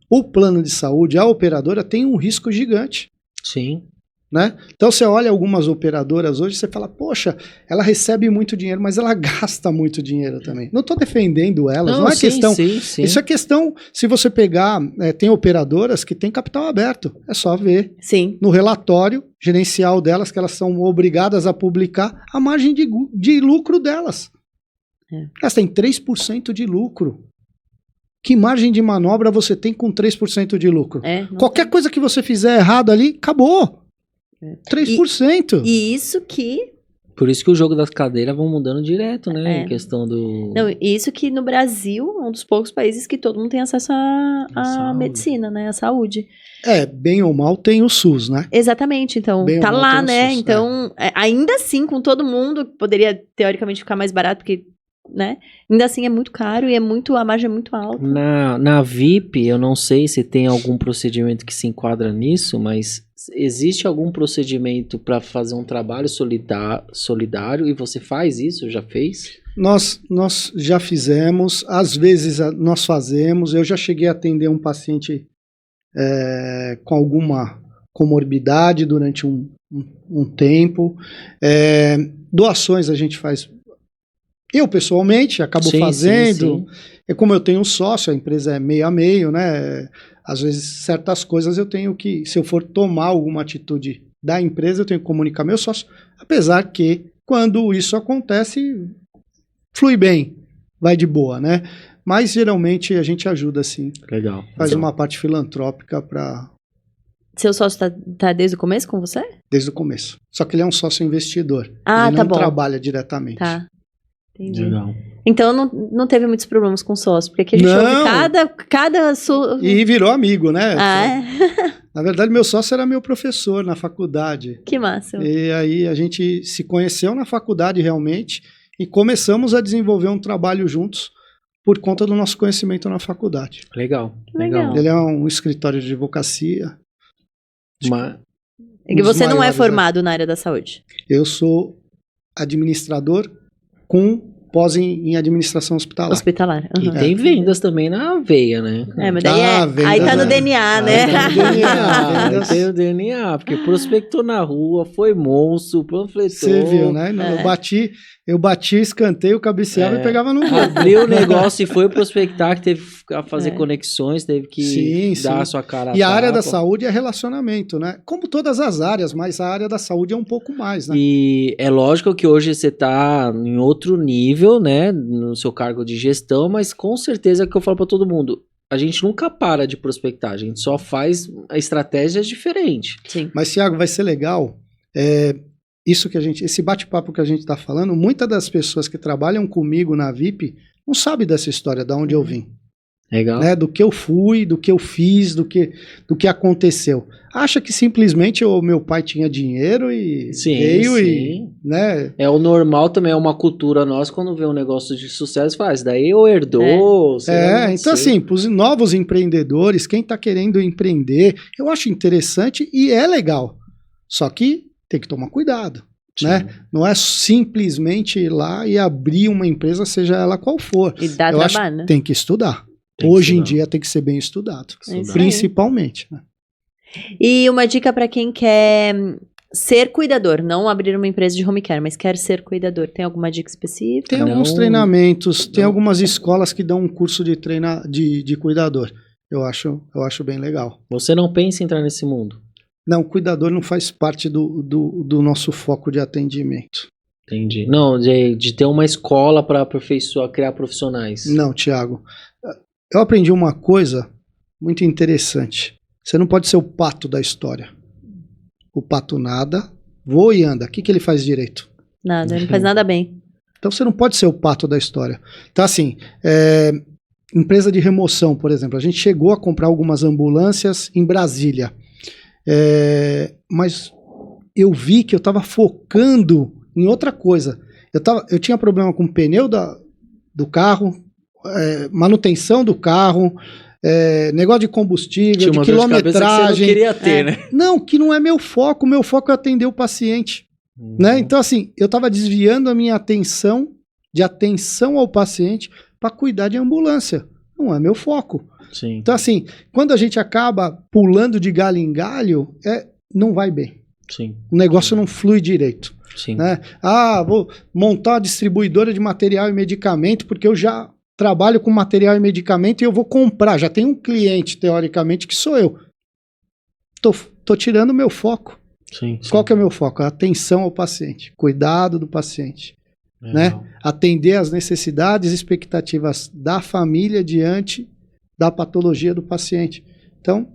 O plano de saúde, a operadora tem um risco gigante. Sim. Né? Então você olha algumas operadoras hoje, você fala, poxa, ela recebe muito dinheiro, mas ela gasta muito dinheiro também. Não estou defendendo elas, não é questão. Sim. Isso é questão, se você pegar, tem operadoras que têm capital aberto, é só ver no relatório gerencial delas, que elas são obrigadas a publicar a margem de lucro delas. Elas têm 3% de lucro. Que margem de manobra você tem com 3% de lucro? Qualquer coisa que você fizer errado ali, acabou. 3%. E isso que... Por isso que o jogo das cadeiras vão mudando direto, né? Em questão do... Não, isso que no Brasil é um dos poucos países que todo mundo tem acesso à medicina, né? À saúde. Bem ou mal tem o SUS, né? Exatamente, então bem tá lá, né? SUS, então, ainda assim, com todo mundo, poderia teoricamente ficar mais barato, porque... né? Ainda assim é muito caro e a margem é muito alta. Na VIP, eu não sei se tem algum procedimento que se enquadra nisso, mas existe algum procedimento para fazer um trabalho solidário e você faz isso? Já fez? Nós já fizemos, às vezes nós fazemos. Eu já cheguei a atender um paciente com alguma comorbidade durante um tempo. Doações a gente faz. Eu, pessoalmente, acabo fazendo. É como eu tenho um sócio, a empresa é meio a meio, né? Às vezes, certas coisas eu tenho que, se eu for tomar alguma atitude da empresa, eu tenho que comunicar meu sócio. Apesar que, quando isso acontece, flui bem, vai de boa, né? Mas, geralmente, a gente ajuda, assim. Legal. Faz uma parte filantrópica para... Seu sócio tá desde o começo com você? Desde o começo. Só que ele é um sócio investidor. Ah, ele tá não bom. trabalha diretamente. Tá. Entendi. Legal. Então não teve muitos problemas com sócio, porque aquele show de cada E virou amigo, né? Ah, é? Na verdade, meu sócio era meu professor na faculdade. Que massa. E aí a gente se conheceu na faculdade realmente e começamos a desenvolver um trabalho juntos por conta do nosso conhecimento na faculdade. Legal. Legal. Ele é um escritório de advocacia. E você não é maiores, formado na área da saúde? Eu sou administrador com pós em administração hospitalar. Hospitalar. E tem vendas também na veia, né? Mas daí aí tá no DNA, né? Tá no DNA, tem o DNA, porque prospectou na rua, foi monstro, panfletou. Você viu, né? Eu bati, escanteio, cabeceava e pegava no gol. Abriu o negócio e foi prospectar, que teve que fazer conexões, teve que dar a sua cara. E a área da saúde é relacionamento, né? Como todas as áreas, mas a área da saúde é um pouco mais, né? E é lógico que hoje você tá em outro nível, né? No seu cargo de gestão, mas com certeza que eu falo para todo mundo, a gente nunca para de prospectar, a gente só faz estratégias diferentes. Sim. Mas, Thiago, vai ser legal. Esse bate-papo que a gente está falando, muitas das pessoas que trabalham comigo na VIP não sabem dessa história, de onde eu vim. Legal. Né? Do que eu fui, do que eu fiz, do que aconteceu. Acha que simplesmente o meu pai tinha dinheiro e veio e... Né? É o normal também, é uma cultura nossa, quando vê um negócio de sucesso, faz. Daí eu herdou... Então assim, para os novos empreendedores, quem está querendo empreender, eu acho interessante e é legal. Só que tem que tomar cuidado, né? Não é simplesmente ir lá e abrir uma empresa, seja ela qual for. E dá trabalho, né? Tem que estudar. Hoje em dia tem que ser bem estudado, principalmente. Né? E uma dica para quem quer ser cuidador, não abrir uma empresa de home care, mas quer ser cuidador. Tem alguma dica específica? Tem alguns treinamentos, tem algumas escolas que dão um curso de cuidador. Eu acho bem legal. Você não pensa em entrar nesse mundo? Não, cuidador não faz parte do nosso foco de atendimento. Entendi. Não, de ter uma escola para aperfeiçoar, criar profissionais. Não, Thiago. Eu aprendi uma coisa muito interessante. Você não pode ser o pato da história. O pato nada, voa e anda. O que ele faz direito? Nada, ele não faz nada bem. Então você não pode ser o pato da história. Então assim, empresa de remoção, por exemplo. A gente chegou a comprar algumas ambulâncias em Brasília. Mas eu vi que eu estava focando em outra coisa. Eu tinha problema com o pneu do carro, manutenção do carro, negócio de combustível, de quilometragem. Que você não queria ter, né? Não, que não é meu foco. O meu foco é atender o paciente. Né? Então, assim, eu estava desviando a minha atenção ao paciente para cuidar de ambulância. Não é meu foco. Sim. Então, assim, quando a gente acaba pulando de galho em galho, não vai bem. Sim. O negócio não flui direito. Sim. Né? Vou montar uma distribuidora de material e medicamento, porque eu já trabalho com material e medicamento e eu vou comprar. Já tem um cliente, teoricamente, que sou eu. Tô tirando o meu foco. Sim. Qual que é o meu foco? A atenção ao paciente, cuidado do paciente. Né? Atender às necessidades e expectativas da família diante da patologia do paciente. Então,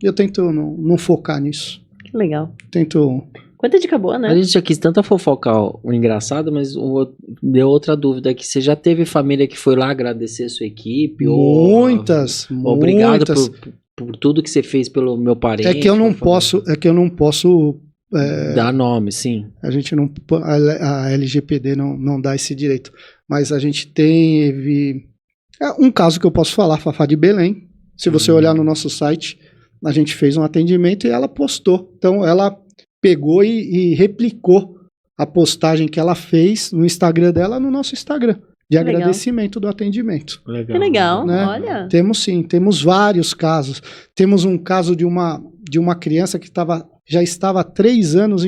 eu tento não focar nisso. Que legal. Tento... Quanta dica boa, né? A gente já quis tanta fofocar o engraçado, mas deu outra dúvida aqui. Você já teve família que foi lá agradecer a sua equipe? Muitas. Obrigado por tudo que você fez pelo meu parente. É que eu não posso dar nome, sim. A gente não... A LGPD não dá esse direito. Mas a gente teve... um caso que eu posso falar, Fafá de Belém. Se você olhar no nosso site, a gente fez um atendimento e ela postou. Então, ela pegou e replicou a postagem que ela fez no Instagram dela no nosso Instagram. de agradecimento do atendimento. Que legal, né? Olha. Temos sim, temos vários casos. Temos um caso de uma criança que já estava há 3 anos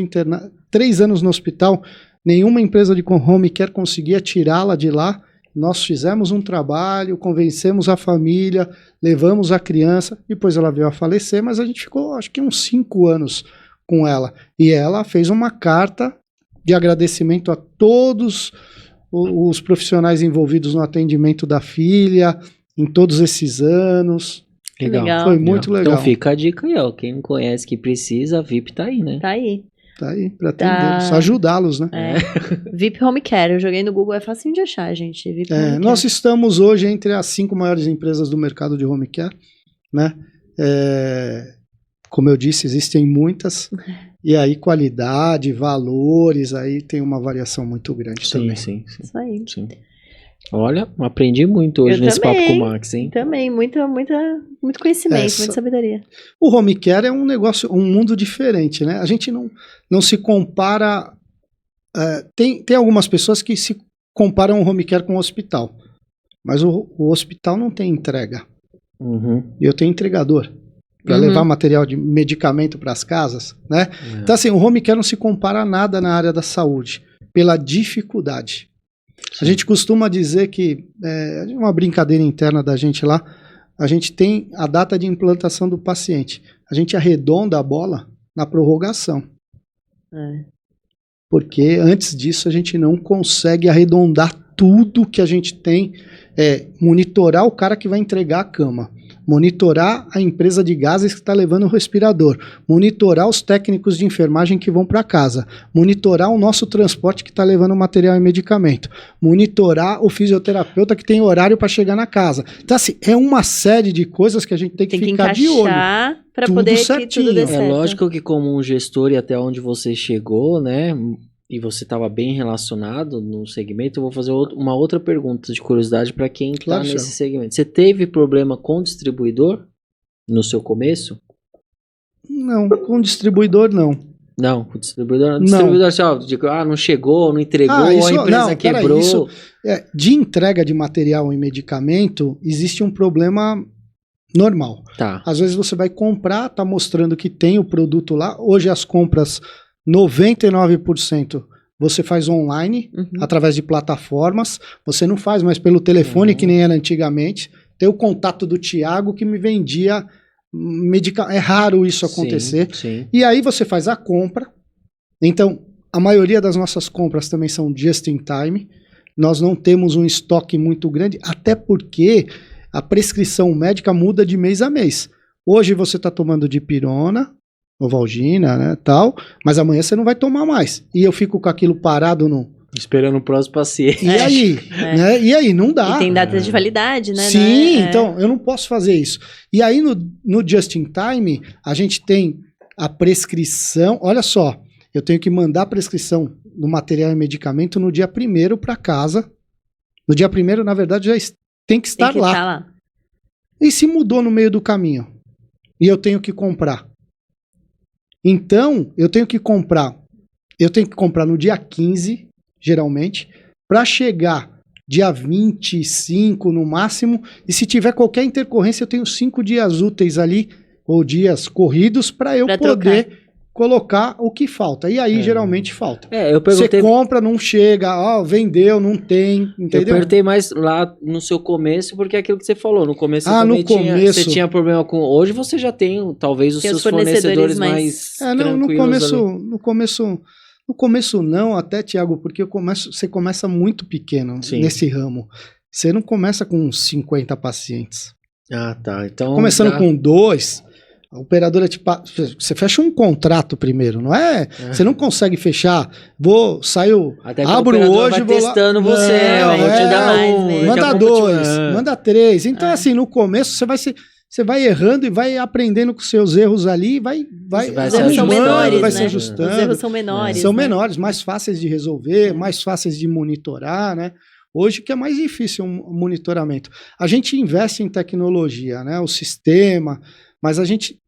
3 anos no hospital, nenhuma empresa de home care conseguia tirá-la de lá. Nós fizemos um trabalho, convencemos a família, levamos a criança, depois ela veio a falecer, mas a gente ficou, acho que uns 5 anos com ela. E ela fez uma carta de agradecimento a todos os profissionais envolvidos no atendimento da filha, em todos esses anos. Legal. Foi muito legal. Então fica a dica aí, ó. Quem não conhece que precisa, a VIP tá aí, né? Tá aí. Tá aí, pra atendê-los, só ajudá-los, né? VIP Home Care, eu joguei no Google, é facinho de achar, gente. VIP Home Care. Nós estamos hoje entre as 5 maiores empresas do mercado de home care, né? Como eu disse, existem muitas, e aí qualidade, valores, aí tem uma variação muito grande também. Sim. Isso aí. Sim. Olha, aprendi muito hoje nesse papo com o Max, hein? Também, muito conhecimento, muita sabedoria. O home care é um negócio, um mundo diferente, né? A gente não se compara... Tem algumas pessoas que se comparam o home care com o hospital, mas o hospital não tem entrega. E eu tenho entregador para levar material de medicamento para as casas, né? Então assim, o home care não se compara a nada na área da saúde, pela dificuldade. A gente costuma dizer que, uma brincadeira interna da gente lá, a gente tem a data de implantação do paciente. A gente arredonda a bola na prorrogação. Porque antes disso a gente não consegue arredondar tudo que a gente tem. Monitorar o cara que vai entregar a cama. Monitorar a empresa de gases que está levando o respirador, monitorar os técnicos de enfermagem que vão para casa, monitorar o nosso transporte que está levando material e medicamento, monitorar o fisioterapeuta que tem horário para chegar na casa. Então, assim, é uma série de coisas que a gente tem que ficar de olho. Para poder que tudo dê certo. É lógico que como um gestor e até onde você chegou, né, e você estava bem relacionado no segmento, eu vou fazer uma outra pergunta de curiosidade para quem está nesse segmento. Você teve problema com distribuidor no seu começo? Não, com distribuidor não. Não, com distribuidor não. Distribuidor assim, não chegou, não entregou, a empresa quebrou. De entrega de material e medicamento, existe um problema normal. Tá. Às vezes você vai comprar, tá mostrando que tem o produto lá. Hoje as compras... 99% você faz online, através de plataformas, você não faz mais pelo telefone, que nem era antigamente. Tem o contato do Thiago que me vendia medicamento. É raro isso acontecer. Sim. E aí você faz a compra. Então, a maioria das nossas compras também são just in time. Nós não temos um estoque muito grande, até porque a prescrição médica muda de mês a mês. Hoje você está tomando dipirona, Novalgina, né, tal, mas amanhã você não vai tomar mais. E eu fico com aquilo parado esperando o próximo paciente. E aí? Né? E aí? Não dá. E tem datas de validade, né? Sim, então eu não posso fazer isso. E aí no Just in Time, a gente tem a prescrição. Olha só, eu tenho que mandar a prescrição do material e medicamento no dia 1º para casa. No dia 1º, na verdade, já tem que estar lá. E se mudou no meio do caminho? E eu tenho que comprar. Então, eu tenho que comprar no dia 15, geralmente, para chegar dia 25 no máximo, e se tiver qualquer intercorrência, eu tenho 5 dias úteis ali, ou dias corridos, para eu poder colocar o que falta. E aí, geralmente, falta. Eu perguntei... Você compra, não chega, vendeu, não tem, entendeu? Eu perguntei mais lá no seu começo, porque é aquilo que você falou, no começo você tinha problema com... Hoje você já tem, talvez, os seus fornecedores mais tranquilos. No começo não, até, Thiago, porque você começa muito pequeno nesse ramo. Você não começa com 50 pacientes. Ah, tá. Então, começando com 2... A operadora você fecha um contrato primeiro, não é? Você não consegue fechar. Abro hoje, vou testando lá, você, vou te dar manda 2, manda 3. Então assim, no começo você vai errando e vai aprendendo com seus erros ali, vai se ajustando, vai se ajustando. Os erros são menores. São menores, mais fáceis de resolver, mais fáceis de monitorar, né? Hoje que é mais difícil o monitoramento. A gente investe em tecnologia, né? O sistema, mas a gente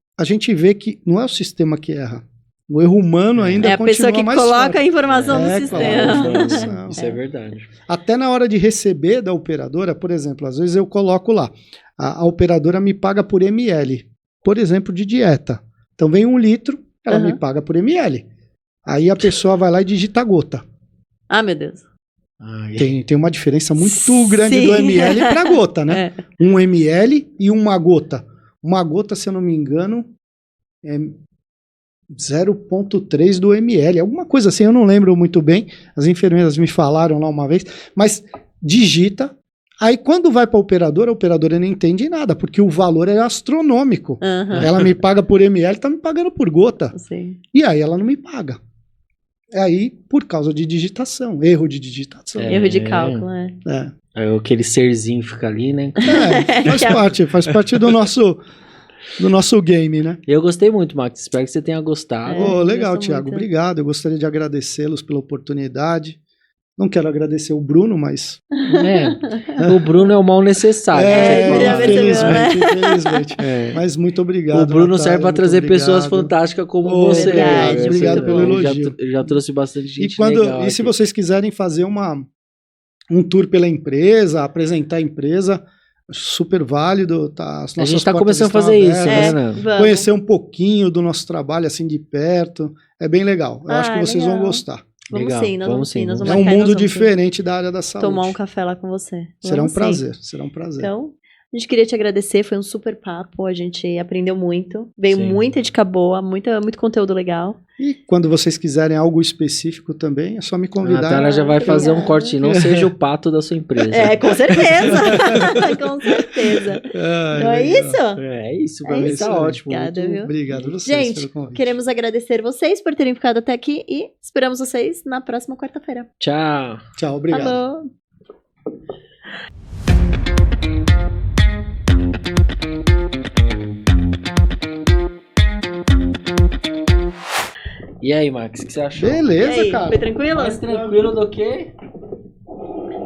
vê que não é o sistema que erra, O erro humano ainda é a pessoa que coloca a informação no sistema. Isso é verdade. Até na hora de receber da operadora, por exemplo, às vezes eu coloco lá, a operadora me paga por ml, por exemplo, de dieta. Então vem 1 litro, ela me paga por ml. Aí a pessoa vai lá e digita gota. Ah, meu Deus. Tem uma diferença muito grande do ml para gota, né? 1 ml e uma gota. Uma gota, se eu não me engano, é 0,3 do ml, alguma coisa assim, eu não lembro muito bem, as enfermeiras me falaram lá uma vez, mas digita, aí quando vai para a operadora não entende nada, porque o valor é astronômico. Ela me paga por ml, tá me pagando por gota. Sim. E aí ela não me paga. Aí, por causa de digitação, erro de digitação. Erro de cálculo, Aí aquele serzinho fica ali, né? Faz parte do nosso game, né? Eu gostei muito, Max. Espero que você tenha gostado. Legal, Thiago. Obrigado. Eu gostaria de agradecê-los pela oportunidade. Não quero agradecer o Bruno, mas... O Bruno é o mal necessário. Infelizmente. Mas muito obrigado, O Bruno Natália, serve para trazer pessoas fantásticas como você. Verdade, obrigado pelo elogio. Já trouxe bastante gente legal. E se vocês quiserem fazer um tour pela empresa, apresentar a empresa... Super válido, tá? A gente está começando a fazer isso, né? Conhecer um pouquinho do nosso trabalho assim de perto, é bem legal. Eu acho que vocês vão gostar. Vamos sim, nós vamos sim. É um mundo diferente da área da saúde. Tomar um café lá com você. Será um prazer. Então, a gente queria te agradecer, foi um super papo, a gente aprendeu muito, veio muita dica boa, muito conteúdo legal. E quando vocês quiserem algo específico também, é só me convidar. A Natália já vai fazer um corte, não seja o pato da sua empresa. Com certeza. Com certeza. Não é isso? É isso, pra mim tá ótimo. Obrigada, viu? Obrigado a vocês pelo convite. Queremos agradecer vocês por terem ficado até aqui e esperamos vocês na próxima quarta-feira. Tchau. Tchau, obrigado. Falou. E aí, Max, o que você achou? Beleza, cara. Foi tranquilo? Mais tranquilo do que?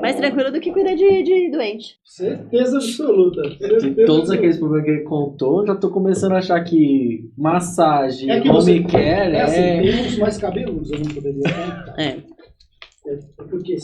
Mais tranquilo do que cuidar de doente. Certeza absoluta. De todos aqueles problemas que ele contou, já tô começando a achar que massagem, home care tem uns mais cabeludos, eu não poderia falar. É. Porque